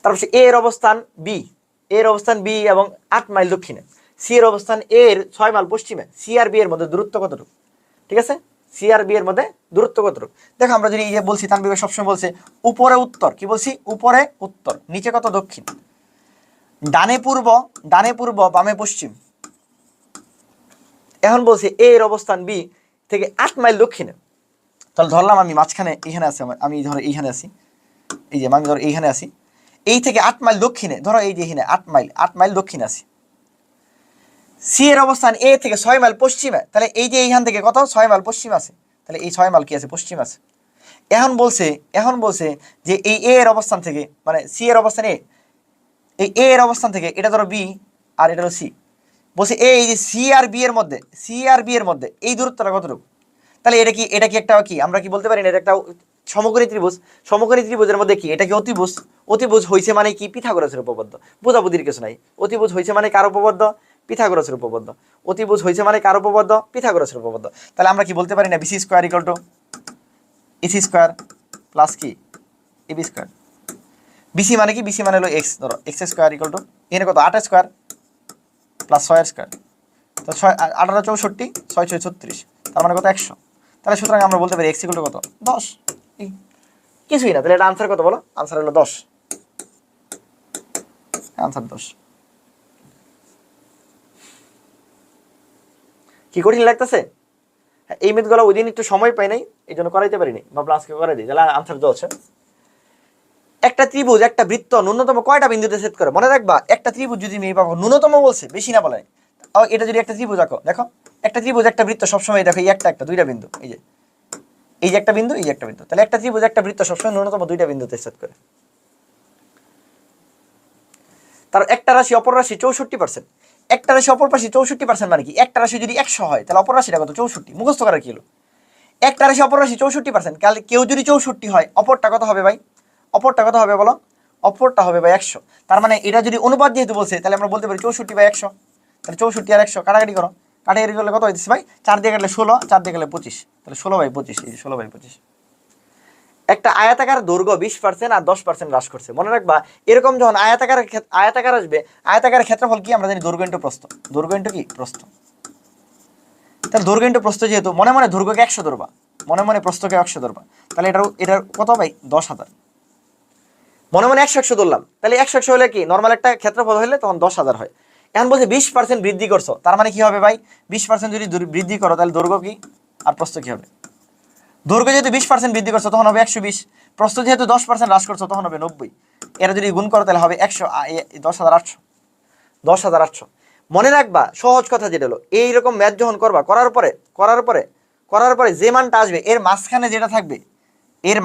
তারপর এ এর অবস্থান বি, এর অবস্থান বি এবং 8 মাইল দক্ষিণে। সি এর অবস্থান এ এর 6 মাইল পশ্চিমে। সি আর বি এর মধ্যে দূরত্ব কতটুকু? ঠিক আছে, সি আর বি এর মধ্যে দূরত্ব কতটুকু? দেখো আমরা যদি এই যে বলছি, তানবির সবসময় বলছে উপরে উত্তর, কি বলছি? উপরে উত্তর, নিচে কত? দক্ষিণ। ডানে পূর্ব, ডানে পূর্ব, বামে পশ্চিম। এখন বলছে এ এর অবস্থান বি থেকে 8 মাইল দক্ষিণে। তাহলে ধরলাম আমি মাঝখানে এইখানে আছি, আমি ধরো এইখানে আছি, এই যে আমি ধরো এইখানে আছি, এই থেকে 8 মাইল দক্ষিণে, ধরো এই যে এখানে 8 মাইল দক্ষিণে আছি। সি এর অবস্থান এ থেকে 6 মাইল পশ্চিমে, তাহলে এই যে এইখান থেকে কত? 6 মাইল পশ্চিম আছে, তাহলে এই 6 মাইল কি আছে? পশ্চিম আছে। এখন বলছে যে এই এ এর অবস্থান থেকে, মানে সি এর অবস্থান এ, এই এ এর অবস্থান থেকে এটা ধরো বি আর এটা হলো সি। বলছে এই যে সি আর বি এর মধ্যে, সি আর বি এর মধ্যে এই দূরত্বটা কতটুকু? তাহলে এটা কি একটা কি আমরা কি বলতে পারি না এটা একটা সমকোণী ত্রিভুজ? সমকোণী ত্রিভুজের মধ্যে কি এটা কি অতিভুজ? অতিভুজ হইছে মানে কি? পিথাগোরাসের উপপাদ্য। বোঝাবুঝির কিছু নাই। অতিভুজ হইছে মানে কার উপপাদ্য? পিথাগোরাসের উপপাদ্য। অতিভুজ হইছে মানে কার উপপাদ্য? পিথাগোরাসের উপপাদ্য। তাহলে আমরা কি বলতে পারি না BC square equal to AC square plus কি এবি স্কয়ার। বিসি মানে কি? বিসি মানে হলো এক্স, ধরো এক্স স্কয়ার ইকুয়াল টু এখানে কত? 8 স্কয়ার প্লাস 6 স্কয়ার। তো 18 64, 6 6 36, তার মানে কত? 100। তাহলে সুতরাং আমরা বলতে পারি এক্স ইকুয়াল টু কত? 10। কিছুই না। তাহলে এটা আনসার কত বলো? আনসার হলো 10। আনসার 10। কি কঠিন লাগতেছে? এই মেথগুলো ওই দিন একটু সময় পাই নাই, এই জন্য করাইতে পারিনি, ভাবলাম আজকে করাই দিই। তাহলে আনসার 10। একটা ত্রিভুজ, একটা বৃত্ত ন্যূনতম কয়টা বিন্দুতে ছেদ করে? মনে রাখবা, একটা ত্রিভুজ যদি আমি পাবো, ন্যূনতম বলছে, বেশি না বলে। এটা যদি একটা ত্রিভুজ আঁকো, দেখো একটা ত্রিভুজ একটা বৃত্ত সবসময় দেখো এই একটা দুইটা বিন্দু, এই যে একটা বিন্দু, এই যে একটা বিন্দু। তাহলে একটা ত্রিভুজ একটা বৃত্ত সবসময় ন্যূনতম দুইটা বিন্দুতে ছেদ করে। তার একটা রাশি অপর রাশি 64%। একটা রাশি অপর রাশি 64% মানে কি? একটা রাশি যদি 100 হয়, তাহলে অপর রাশিটা কত? 64। মুখস্থ করার কি হলো? একটা রাশি অপর রাশি 64%, কাল কেউ যদি 64 হয়, অপরটা কত হবে ভাই? অপরটা কত হবে বলো? অপরটা হবে ভাই 100। তার মানে এটা যদি অনুপাত যেহেতু বলছে, তাহলে আমরা বলতে পারি 64/100। তাহলে 64 আর 100 কাটাকাটি করো, কাটাকাটি করলে কত হইতেছে ভাই? 4 দিয়ে কাটলে 16, 4 দিয়ে কাটলে 25, তাহলে 16/25। এই 16/25। একটা আয়তাকার দৈর্ঘ্য 20% আর 10% হ্রাস করছে। মনে রাখবা, এরকম যখন আয়তাকার আসবে, আয়তাকারের ক্ষেত্রফল কি আমরা জানি? দৈর্ঘ্য ইন্টু প্রস্থ। দৈর্ঘ্য ইন্টু কি? প্রস্থ। তাহলে দৈর্ঘ্য ইন্টু প্রস্থ, যেহেতু মনে মনে দৈর্ঘ্যকে 100 ধরবা, মনে মনে প্রস্থকে 100 ধরবা, তাহলে এটার কত ভাই? 10,000। মনে মনে 100 ধরলাম, তাহলে 100 হলে কি নর্মাল একটা ক্ষেত্রফল হলে তখন 10,000 হয়। এখন বলছে 20% বৃদ্ধি করছো, তার মানে কি হবে ভাই? 20% যদি বৃদ্ধি করো, তাহলে দৈর্ঘ্য কি আর প্রস্থ কি হবে? দৈর্ঘ্য যেহেতু 20% বৃদ্ধি করছো, তখন হবে 120। প্রস্থ যেহেতু 10% হ্রাস করছো, তখন হবে 90। এরা যদি গুণ করো, তাহলে হবে 100, 10,800। 10,800। মনে রাখবা, সহজ কথা যেটা হলো, এইরকম ম্যাথ যখন করবা, করার পরে যে মানটা আসবে, এর মাঝখানে যেটা থাকবে, এর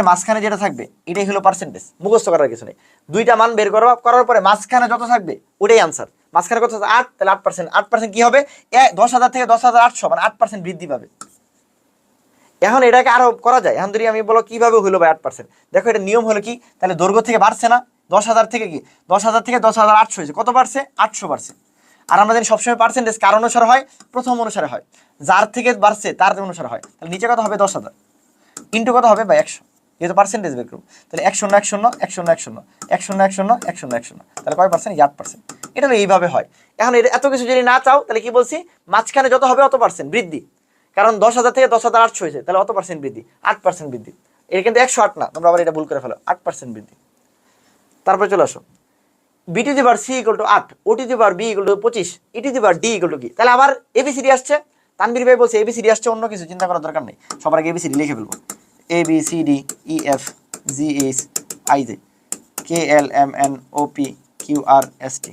মাঝখানে যেটা থাকবে এটাই হলো পার্সেন্টেজ। মুখস্থ করার কিছু নেই। দুইটা মান বের করবা, করার পরে মাঝখানে যত থাকবে ওটাই আনসার। মাঝখানে কত? 8, তাহলে 8%। 8% কি হবে? 10,000 থেকে 10,800, মানে 8% বৃদ্ধি পাবে। এখন এটাকে আরো করা যায়। এখন যদি আমি বলো কিভাবে হলো ভাই 8%, দেখো এটা নিয়ম হলো কি, তাহলে দৈর্ঘ্য থেকে বাড়ছে না, 10,000 থেকে কি 10,000 থেকে 10,800 হয়েছে, কত বাড়ছে? 800 বাড়ছে। আর আমরা জানি সবসময় পার্সেন্টেজ কার অনুসারে হয়? প্রথম অনুসারে হয়। যার থেকে বাড়ছে তার অনুসারে হয়। তাহলে নিচে কত হবে? 10,000 ইন্টু কত হবে ভাই? 100। যেহেতু পার্সেন্টেজ বের করবো, তাহলে 1 0 1 0 1 0 1 0 1 0 1 0 1 0 1 0, তাহলে কয় পার্সেন্ট? 8%। এটা হলো এইভাবে হয়। এখন এত কিছু যদি না চাও, তাহলে কি বলছি? মাঝখানে যত হবে অত পার্সেন্ট বৃদ্ধি। কারণ 10,000 থেকে 10,800 হয়েছে, তাহলে অত পার্সেন্ট বৃদ্ধি, 8% বৃদ্ধি। এটা কিন্তু 108 না, তোমরা আবার এটা ভুল করে ফেলো, 8% বৃদ্ধি। তারপরে চলে আসো, B to the power C equal to 8, O to the power B equal to 25, E to the power D equal to কি? তাহলে আবার এবিসিডি আসছে। তানভীর ভাই বলছে এবিসিডি আসছে, অন্য কিছু চিন্তা করার দরকার নেই, সবার আগে এবিসিডি লিখে ফেলবো। A B C D E F G H I J K L M N O P Q R S T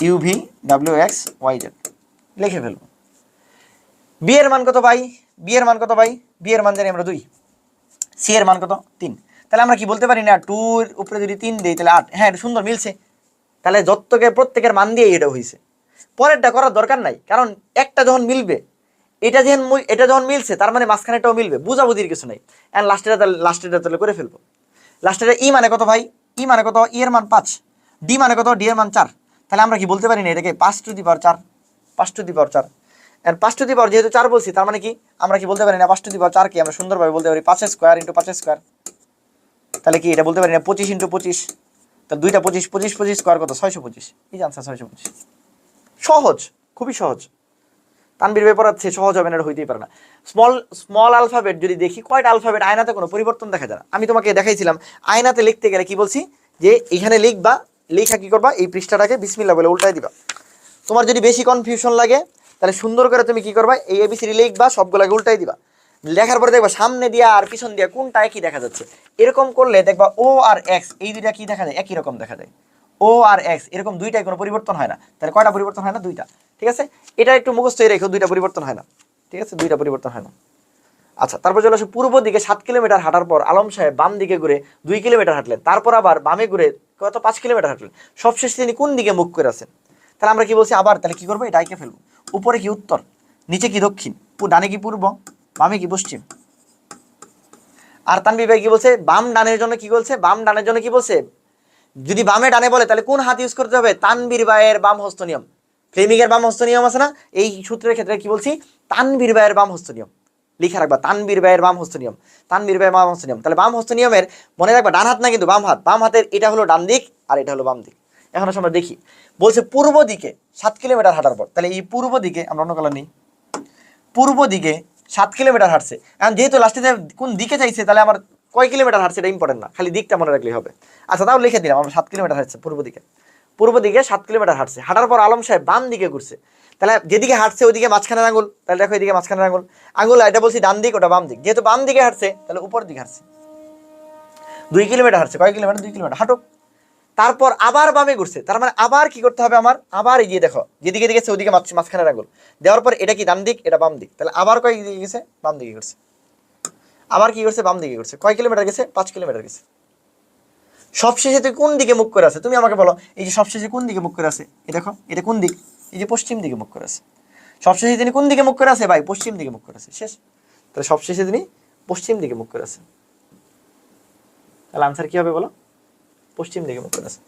U V W X Y Z লিখে ফেলবো। বি এর মান কত ভাই? বি এর মান কত ভাই? বি এর মান জানি আমরা 2, সি এর মান কত 3। তাহলে আমরা কি বলতে পারি না 2 এর উপরে যদি 3 দেই তাহলে 8। হ্যাঁ, এটা সুন্দর মিলছে। তাহলে যতকে প্রত্যেকের মান দিয়ে এটা হয়েছে, পরেরটা করার দরকার নাই, কারণ একটা যখন মিলবে, এটা যখন মিলছে তার মানে মাঝখানেটাও মিলবে, বুঝাবুঝির কিছু নাই। এন্ড লাস্টেরটা তাহলে করে ফেলবো। লাস্টের ই মানে কত ভাই? ই মানে কত? ই এর মান 5, ডি মানে কত? ডি এর মান 4। তাহলে আমরা কি বলতে পারি না এটাকে 5 to the power 4, 5 to the power 4। And 5 to the power যেহেতু 4 বলছি, তার মানে কি আমরা কি বলতে পারি না 5 টু দি পাওয়ার 4 কি আমরা সুন্দরভাবে বলতে পারি 5 স্কয়ার ইনটু 5 স্কয়ার। তাহলে কি এটা বলতে পারি না 25 ইনটু 25, তাহলে দুইটা 25, 25 25 স্কয়ার কত? 625। এই যে আনসার 625। সহজ, খুবই সহজ। তানভীর ভাই পড়াচ্ছে, সহজ হবে না এটা হইতেই পারে না। স্মল আলফাবেট যদি দেখি, কয়টা আলফাবেট? আয়নাতে কোনো পরিবর্তন দেখা যায় না। আমি তোমাকে দেখাইছিলাম আয়নাতে লিখতে গেলে কি বলছি, যে এখানে লিখবা, লেখা কি করবা, এই পৃষ্ঠাটাকে বিসমিল্লাহ বলে উল্টাই দিবা। তোমার যদি বেশি কনফিউশন লাগে তাহলে সুন্দর করে তুমি কি করবা, এই এবিসিডি লিখবা, সবগুলোকে উল্টাই দিবা। লেখার পরে দেখবা সামনে দিয়া আর পিছন দিয়া কোনটা একই দেখা যাচ্ছে। এরকম করলে দেখবা ও আর এক্স এই দুইটা কি দেখা যায়? একই রকম দেখা যায়। ও আর এক্স এরকম দুইটাই কোনো পরিবর্তন হয় না। তাহলে কয়টা পরিবর্তন হয় না? 2টা। ঠিক আছে, এটা একটু মুখস্থ রেখো, 2টা পরিবর্তন হয় না। ঠিক আছে, 2টা পরিবর্তন হয় না। আচ্ছা, তারপর চলে আসে পূর্ব দিকে 7 কিলোমিটার হাঁটার পর আলম সাহেব বাম দিকে ঘুরে 2 কিলোমিটার হাঁটলেন, তারপর আবার বামে ঘুরে কত 5 কিলোমিটার হাঁটলেন, সবশেষে তিনি কোন দিকে মুখ করে আছেন? তাহলে আমরা কি বলছি আবার, তাহলে কি করবো? এটা এঁকে ফেলবো। উপরে কি উত্তর, নিচে কি দক্ষিণ, ডানে কি পূর্ব, বামে কি পশ্চিম। আর তানভীর ভাই কি বলছে? বাম ডানের জন্য কি বলছে? বাম ডানের জন্য কি বলছে? যদি বামে ডানে বলে তাহলে কোন হাত ইউজ করতে হবে? তানভীর ভাইয়ের বাম হস্ত নিয়ম। ফ্লেমিংয়ের বাম হস্ত নিয়ম আছে না, এই সূত্রের ক্ষেত্রে কি বলছি? তানভীর ভাইয়ের বাম হস্ত নিয়ম। লিখে রাখবা তানভীর ভাইয়ের বাম হস্ত নিয়ম, তানভীর ভাইয়ের বাম হস্ত নিয়ম। তাহলে বাম হস্ত নিয়মের মনে রাখবা ডান হাত না কিন্তু বাম হাত, বাম হাতের এটা হলো ডান দিক আর এটা হলো বাম দিক। এখন আমরা দেখি, বলছে পূর্ব দিকে 7 কিলোমিটার হাঁটার পর, তাহলে এই পূর্ব দিকে আমরা অন্য কালার নিই, পূর্ব দিকে 7 কিলোমিটার হাঁটছে। এখন যেহেতু লাস্টে কোন দিকে চাইছে, তাহলে আমার কয় কিলোমিটার হাঁটছে এটা ইম্পর্টেন্ট না, খালি দিকটা মনে রাখলেই হবে। আচ্ছা, তাও লিখে দিলাম আমরা 7 কিলোমিটার হাঁটছে পূর্ব দিকে। পূর্ব দিকে 7 কিলোমিটার হাঁটছে, হাঁটার পর আলম সাহেব বাম দিকে ঘুরছে। তাহলে যেদিকে হাঁটছে ওইদিকে মাঝখানের আঙুল, তাহলে দেখো এদিকে মাঝখানের আঙুল, আঙুল এটা বলছি ডান দিক, ওটা বাম দিক। যেহেতু বাম দিকে হাঁটছে তাহলে উপর দিকে হাঁটছে। 2 কিলোমিটার হাঁটছে, কয় কিলোমিটার? 2 কিলোমিটার হাঁটো। তারপর আবার বামে ঘুরছে, তার মানে আবার কি করতে হবে আমার? আবার এই যে দেখো যেদিকে দিকে গেছে ওদিকে মাঝখানের আঙুল দেওয়ার পর এটা কি ডান দিক, এটা বাম দিক। তাহলে আবার কয় দিকে গেছে? বাম দিকে ঘুরছে। আবার কি করছে? বাম দিকে ঘুরছে। কয় কিলোমিটার গেছে? 5 কিলোমিটার গেছে। সবশেষে তুই কোন দিকে মুখ করে আছে? তুমি আমাকে বলো, এই যে সবশেষে কোন দিকে মুখ করে আছে? এই দেখো এটা কোন দিক? এই যে পশ্চিম দিকে মুখ করে আছে। সবশেষে তিনি কোন দিকে মুখ করে আছে ভাই? পশ্চিম দিকে মুখ করে আছে। শেষ। তাহলে সবশেষে তিনি পশ্চিম দিকে মুখ করে আছে। তাহলে আনসার কি হবে বলো? পশ্চিম দিকে মুখ করে আছে।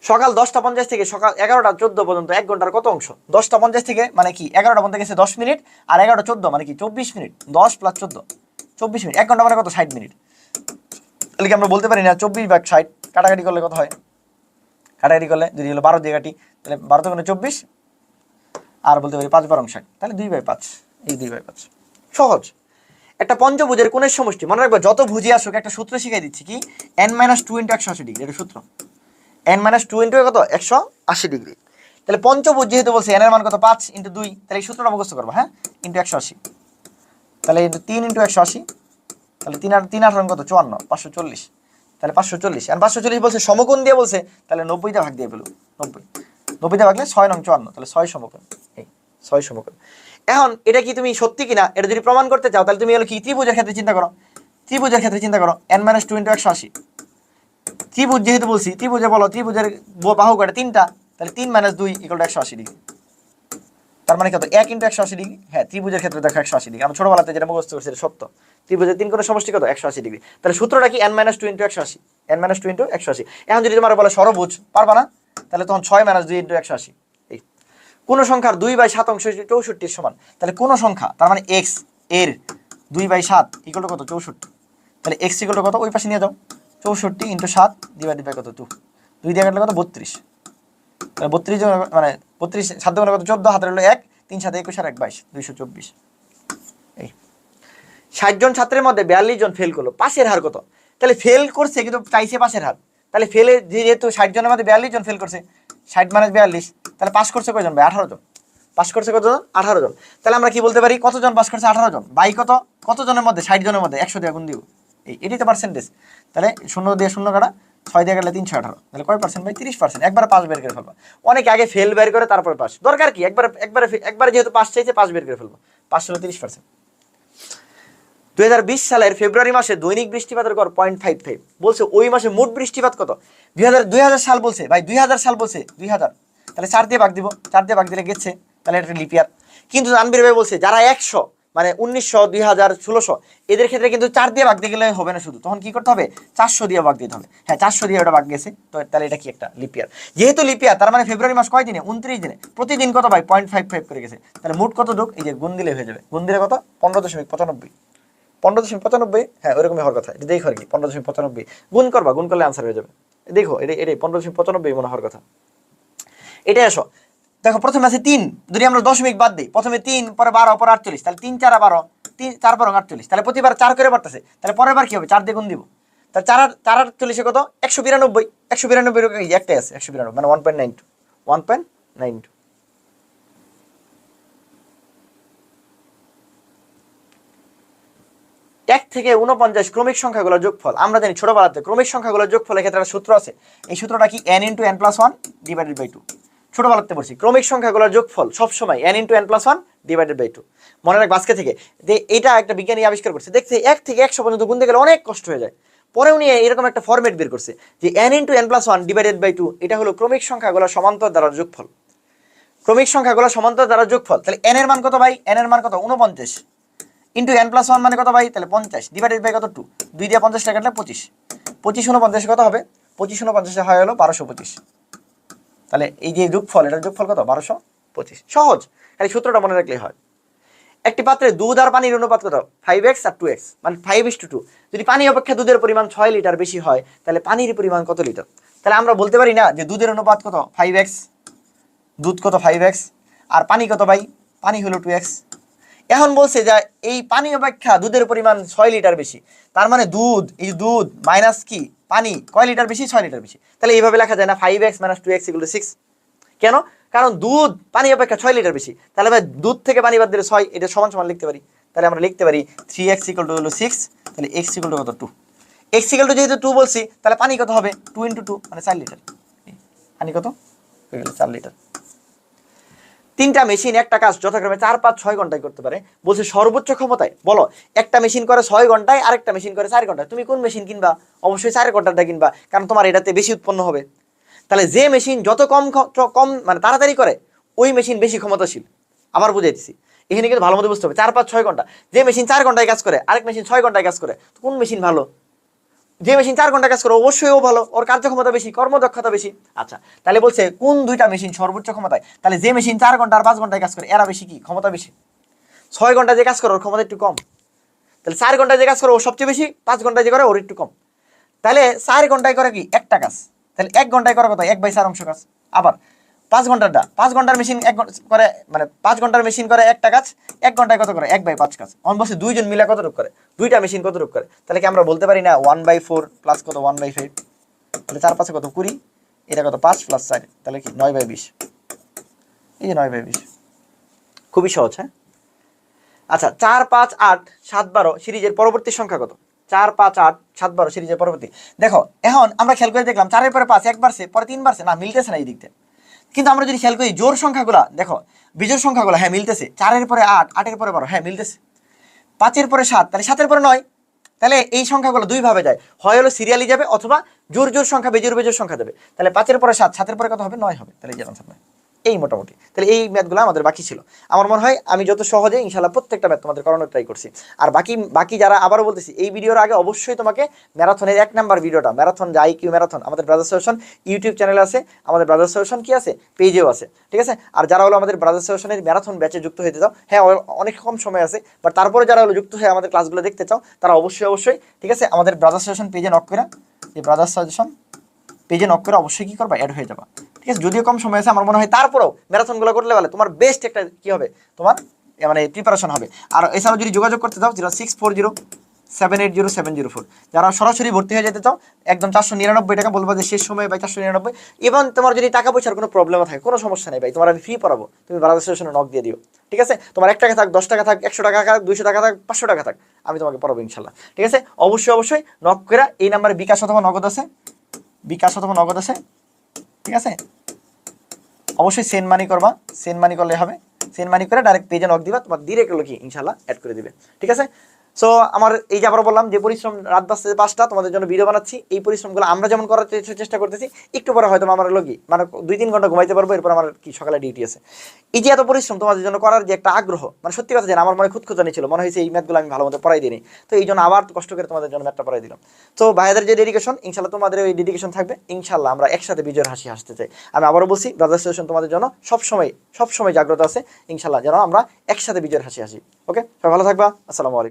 সকাল 10টা 50 থেকে সকাল 11টা 14 পর্যন্ত 1 ঘন্টার কত অংশ? 10টা 50 থেকে মানে কি 11টা পর্যন্ত গেছে 10 মিনিট, আর 11টা 14 মানে কি 24 মিনিট। 10 + 14 24 মিনিট। 1 ঘন্টা মানে কত? 60 মিনিট। তাহলে কি আমরা বলতে পারি না 24/60 কাটাকাটি করলে কত হয়? কাটাকাটি করলে যদি হলো 12 দিয়ে কাটি, তাহলে 12 × 24, আর বলতে পারি 5×12 = 60, তাহলে 2/5। এই 2/5 সহজ। একটা পঞ্চভুজের কোণের সমষ্টি মনে রাখবে, যত ভুজি আসুক একটা সূত্র শিখাই দিচ্ছি কি, n-2 × 180 ডিগ্রি, এটা সূত্র। n-2 × কত? 180 ডিগ্রি। তাহলে পঞ্চভুজ যেহেতু বলছে n এর মান কত? 5 × 2, তাহলে এই সূত্রটা মুখস্থ করবো। হ্যাঁ, × 180, তাহলে 3 × 180, তাহলে 3 কত? 54, 540, তাহলে 540। আর 540 বলছে সমকোণ দিয়ে বলছে, তাহলে 90 ভাগ দিয়ে ফেলবো। 90 ভাগলে 6 × 54, তাহলে 6 সমকোণ। এই 6 সমকোণ। এখন এটা কি তুমি সত্যি কিনা এটা যদি প্রমাণ করতে চাও, তাহলে তুমি হলো কি ত্রিভুজের ক্ষেত্রে চিন্তা করো। ত্রিভুজের ক্ষেত্রে চিন্তা করো, n-2 × 180। ত্রিভুজ যেহেতু বলছি, ত্রিভুজে বলো ত্রিভুজের বাহু কয়টা? 3টা, তাহলে 3 - 2 = 180 ডিগ্রি। তার মানে কত? 1 × 180 ডিগ্রি। হ্যাঁ, ত্রিভুজের ক্ষেত্রে দেখো 180 ডিগ্রি। আমরা ছোটবেলাতে যেটা মুখস্থ করছি এটা সত্য। ত্রিভুজের 3 কোণের সমষ্টি কত? 180 ডিগ্রি। তাহলে সূত্রটা কি? n-2 × 180, n-2 × 180। এখন যদি তোমার বলে ষড়ভুজ, পারবা না, তাহলে তখন 6 - 2 × 180। এই কোন সংখ্যার 2/7 অংশ 64 এর সমান, তাহলে কোন সংখ্যা, তার মানে x এর 2/7 = কত? 64। তাহলে x = কত? ওই পাশে নিয়ে যাও, 64 × 7 / কত? 2 দিয়ে কাটলে কত? 32। তাহলে 32 মানে 32 7 কত? 14, হাতের হলো 1, 3 × 7 = 21 আর 1 22, 224। এই 60 জন ছাত্রের মধ্যে 42 জন ফেল করলো, পাশের হার কত? তাহলে ফেল করছে কিন্তু চাইছে পাশের হার, তাহলে ফেলে যেহেতু 60 জনের মধ্যে 42 জন ফেল করছে, 60 - 42, তাহলে পাস করছে কয়জন ভাই? 18 জন। পাস করছে কতজন? 18 জন। তাহলে আমরা কি বলতে পারি কতজন পাস করছে? 18 জন বাই কত জনের মধ্যে? 60 জনের মধ্যে 100 দিয়ে গুণ দিব, এটাই তো পার্সেন্টেজ। তাহলে 0 দিয়ে 0 কাটা, 6 দিয়ে কাটলে 318, তাহলে কয় পার্সেন্ট ভাই? 30%। একবার পাস বের করে ফেলবো। অনেকে আগে ফেল বের করে তারপরে পাস, দরকার কি? একবারে যেহেতু পাস চাইছে পাস বের করে ফেলবো। পাস হলো 30%। 2020 সালের ফেব্রুয়ারি মাসে দৈনিক বৃষ্টিপাতের গড় 0.55 বলছে। ওই মাসে মোট বৃষ্টিপাত কত? 2000 সাল বলছে ভাই, 2000 সাল বলছে, 2000। তাহলে 4 দিয়ে ভাগ দিব, 4 দিয়ে ভাগ দিলে গেছে, তাহলে এটা লিপিয়ার। কিন্তু জানবীর ভাই বলছে যারা 100 মানে 1900, 2000, 1600 এদের ক্ষেত্রে কিন্তু 4 দিয়ে ভাগ দিয়ে গেলে হবে না, শুধু তখন কি করতে হবে? 400 দিয়ে ভাগ দিতে হবে। হ্যাঁ, 400 দিয়ে ওটা ভাগ গেছে, তো তাহলে এটা কি একটা লিপিয়ার? যেহেতু লিপিয়ার, তার মানে ফেব্রুয়ারি মাস কয় দিনে? 29 দিনে। প্রতিদিন কত ভাই? 0.55 করে গেছে। তাহলে মোট কত যোগ? এই যে গুণ দিলে হয়ে যাবে। গুণ দিলে কত? 15.95। 15.95, হ্যাঁ ওরকমই হওয়ার কথা। এটা দেখো আর কি, 15.95 গুণ করবা, গুণ করলে আনসার হয়ে যাবে। দেখো এটাই 15.95 মনে হওয়ার কথা। এটাই আসো, দেখো প্রথমে আছে 3, যদি আমরা দশমিক বাদ দিই, প্রথমে 3, পরে 12, পরে 48, তাহলে 3 4 12, 3 4 12 48, তাহলে প্রতিবার 4 করে বাড়তেছে, তাহলে পরের বার কি হবে? 4 দিয়ে গুণ দিব। তাহলে 4 আর 48 কত? 192। 192 একটাই আছে, 192 মানে 1.92, 1.92। এক থেকে 49 ক্রমিক সংখ্যাগুলোর যোগফল। আমরা জানি ছোটবেলাতে ক্রমিক সংখ্যাগুলোর যোগফলের ক্ষেত্রে একটা সূত্র আছে। এই সূত্রটা কি? n × n+1 / 2। ছোটবেলাতে পড়ছি ক্রমিক সংখ্যাগুলোর যোগফল সবসময় n × n+1 / 2। মনে রাখ আজকে থেকে যে এটা একটা বিজ্ঞানী আবিষ্কার করছে। দেখছে 1 থেকে 100 পর্যন্ত গুনতে গেলে অনেক কষ্ট হয়ে যায়। পরে উনি এরকম একটা ফরম্যাট বের করছে যে n × n+1 / 2, এটা হলো ক্রমিক সংখ্যাগুলোর সমান্তর দ্বারার যোগফল। ক্রমিক সংখ্যাগুলোর সমান্তর দ্বারার যোগফল। তাহলে n এর মান কত ভাই? n এর মান কত? 49 ইন্টু n+1 মানে কত ভাই? তাহলে 50 ডিভাইডেড বাই কত? 2। 2 দিয়ে 50 টাকা কাটলে 25। 25 49 কত হবে? 25 49 হয় হলো 1225। তাহলে এই যে যোগফল, এটার যোগফল কত? 1225। সহজ, খালি সূত্রটা মনে রাখলেই হয়। একটি পাত্রে দুধ আর পানির অনুপাত কত? 5x আর 2x, মানে 5:2। যদি পানি অপেক্ষা দুধের পরিমাণ 6 লিটার বেশি হয়, তাহলে পানির পরিমাণ কত লিটার? তাহলে আমরা বলতে পারি না যে দুধের অনুপাত কত? 5x, দুধ কত? 5x, আর পানি কত ভাই? পানি হলো 2x। এখন বলছে যে এই পানি অপেক্ষা দুধের পরিমাণ 6 লিটার বেশি, তার মানে দুধ, এই দুধ মাইনাস কি পানি, কয় লিটার বেশি? 6 লিটার বেশি। তাহলে এইভাবে লেখা যায় না 5x - 2x = 6? কেন? কারণ দুধ পানি অপেক্ষা 6 লিটার বেশি। তাহলে ভাই দুধ থেকে পানি বাদ দিলে 6, এটা সমান সমান লিখতে পারি। তাহলে আমরা লিখতে পারি 3x = 6, তাহলে x = কত? 2। x = যেহেতু 2 বলছি, তাহলে পানি কত হবে? 2 × 2 মানে 4 লিটার। পানি কত হয়ে গেল? 4 লিটার। তিনটা মেশিন একটা কাজ যথাক্রমে 4, 5, 6 ঘন্টায় করতে পারে। বলছে সর্বোচ্চ ক্ষমতায় বলো, একটা মেশিন করে 6 ঘন্টায়, আরেকটা মেশিন করে 4 ঘন্টায়। তুমি কোন মেশিন কিনবা? অবশ্যই 4 ঘন্টাটা কিনবা, কারণ তোমার এটাতে বেশি উৎপন্ন হবে। তাহলে যে মেশিন যত কম মানে তাড়াতাড়ি করে, ওই মেশিন বেশি ক্ষমতাশীল। আবার বুঝাইতেছি, এখানে কিন্তু ভালো মতো বুঝতে হবে। 4, 5, 6 ঘন্টা, যে মেশিন 4 ঘন্টায় কাজ করে, আরেক মেশিন 6 ঘন্টায় কাজ করে, তো কোন মেশিন ভালো? যে মেশিন 4 ঘন্টা কাজ করে অবশ্যই ও ভালো, ওর কার্যক্ষমতা বেশি, কর্মদক্ষতা বেশি। আচ্ছা, তাহলে বলছে কোন দুইটা মেশিন সর্বোচ্চ ক্ষমতায়? তাহলে যে মেশিন 4 ঘন্টা আর 5 ঘন্টায় কাজ করে, এরা বেশি কি ক্ষমতা বেশি। 6 ঘন্টা যে কাজ করে ওর ক্ষমতা একটু কম। তাহলে 4 ঘন্টায় যে কাজ করে ও সবচেয়ে বেশি, 5 ঘন্টায় যে করে ওর একটু কম। তাহলে 4 ঘন্টায় করে কি একটা কাজ, তাহলে 1 ঘন্টায় করে কত? 1/4 অংশ কাজ। আবার 5 ঘন্টার মেশিন করে, মানে 5 ঘন্টার মেশিন করে একটা কাজ, 1 ঘন্টায় কত করে? 1/5 কাজ। অন বসে দুইজন মিলে কতটুকু করে? দুইটা মেশিন কতটুকু করে? তাহলে কি আমরা বলতে পারি না 1/4 প্লাস কত? 1/5। তাহলে 4 5 কত? 20, এটা কত? 5 + 4, তাহলে কি 9/20। এই যে 9/20, খুবই সহজ। হ্যাঁ, আচ্ছা 4, 5, 8, 7, 12 সিরিজের পরবর্তী সংখ্যা কত? 4, 5, 8, 7, 12 সিরিজের পরবর্তী। দেখো এখন আমরা খেয়াল করে দেখলাম 4 এর পরে 5 একবার সে, পরে 3 বারছে, না মিলতেছে না এই দিকতে। কিন্তু আমরা যদি খেয়াল করি জোড় সংখ্যাগুলা, দেখো বিজোড় সংখ্যাগুলো, হ্যাঁ মিলতেছে। 4 এর পরে 8, 8 এর পরে 12, হ্যাঁ মিলতেছে। 5 এর পরে 7, তাহলে 7 এর পরে 9। তাহলে এই সংখ্যাগুলো দুই ভাবে যায়, হয় হলো সিরিয়ালি যাবে, অথবা জোড় সংখ্যা বেজোড় সংখ্যা যাবে। তাহলে 5 এর পরে 7, 7 এর পরে কত হবে? 9 হবে। তাহলে এই যে আনসার 9। এই মোটামুটি তাহলে এই ম্যাথগুলো আমাদের বাকি ছিল। আমার মনে হয় আমি যত সহজে ইনশাআল্লাহ প্রত্যেকটা ম্যাথ তোমাদের করানোর ট্রাই করছি। আর বাকি যারা, আবারও বলতেছি, এই ভিডিওর আগে অবশ্যই তোমাকে ম্যারাথনের 1 নাম্বার ভিডিওটা, ম্যারাথন যে IQ ম্যারাথন, আমাদের ব্রাদার্স সলিউশন ইউটিউব চ্যানেলে আছে, আমাদের ব্রাদার্স সলিউশন কি আছে পেজেও আছে, ঠিক আছে। আর যারা হলো আমাদের ব্রাদার্স সলিউশনের ম্যারাথন ব্যাচে যুক্ত হতে চাও, হ্যাঁ অনেক কম সময় আছে, বাট তারপরে যারা হলো যুক্ত হয়ে আমাদের ক্লাসগুলো দেখতে চাও, তারা অবশ্যই ঠিক আছে আমাদের ব্রাদার্স সলিউশন পেজে নক করে, এই ব্রাদার্স সলিউশন পেজে নক করে অবশ্যই কি করবা? অ্যাড হয়ে যাবা, ঠিক আছে। যদিও কম সময় আছে, আমার মনে হয় তারপরেও ম্যারাথনগুলো করলে বলে তোমার বেস্ট একটা কি হবে, তোমার মানে প্রিপারেশন হবে। আর এছাড়াও যদি যোগাযোগ করতে চাও 0640 780704। যারা সরাসরি ভর্তি হয়ে যেতে চাও একদম 499 টাকা, বলবো যে শেষ সময় ভাই 499। এবং তোমার যদি টাকা পয়সার কোনো প্রবলেমও থাকে কোনো সমস্যা নেই ভাই, তোমার আমি ফ্রি পড়াবো, তুমি ব্রাদার্স স্টেশনে নক দিয়ে দিও, ঠিক আছে? তোমার 1 টাকা থাক, 10 টাকা থাক, 100 টাকা থাক, 200 টাকা থাক, 500 টাকা থাক, আমি তোমাকে পড়াবো ইনশাল্লাহ, ঠিক আছে? অবশ্যই নক করে এই নাম্বারে বিকাশ অথবা নগদ আছে, ঠিক আছে? অবশ্যই সেন্ড মানি করবা, সেন্ড মানি করলে হবে, সেন্ড মানি করে ডাইরেক্ট পেজে নক দিবা, তোমার ডিরেক্ট হলো কি ইনশাল্লাহ অ্যাড করে দিবে, ঠিক আছে? সো আমার এই যে আবার বললাম যে পরিশ্রম রাত 5টা তোমাদের জন্য ভিডিও বানাচ্ছি, এই পরিশ্রমগুলো আমরা যেমন করার চেষ্টা করতেছি, একটু পরে হয়তো আমার হলো কি মানে 2-3 ঘন্টা ঘুমাইতে পারবো, এরপর আমার কি সকালে ডিউটি আছে। এই যে এত পরিশ্রম তোমাদের জন্য করার যে একটা আগ্রহ, মানে সত্যি কথা জানি আমার মনে খুঁতখুঁতানি ছিল, মনে হয়েছে এই ম্যাথগুলো আমি ভালো মতো পড়াই দিই, তো এই জন্য আবার কষ্ট করে তোমাদের জন্য ম্যাথটা পড়াই দিলাম। তো ভাইদের যে ডেডিকেশন, ইনশাল্লাহ তোমাদের ওই ডেডিকেশন থাকবে, ইনশাল্লাহ আমরা একসাথে বিজয়ের হাসি হাসতে চাই। আমি আবারও বলছি ব্রাদার্স স্টেশন তোমাদের জন্য সবসময় জাগ্রত আছে, ইনশাল্লাহ যেন আমরা একসাথে বিজয়ের হাসি হাসি। ওকে, সবাই ভালো থাকবা, আসসালামু আলাইকুম।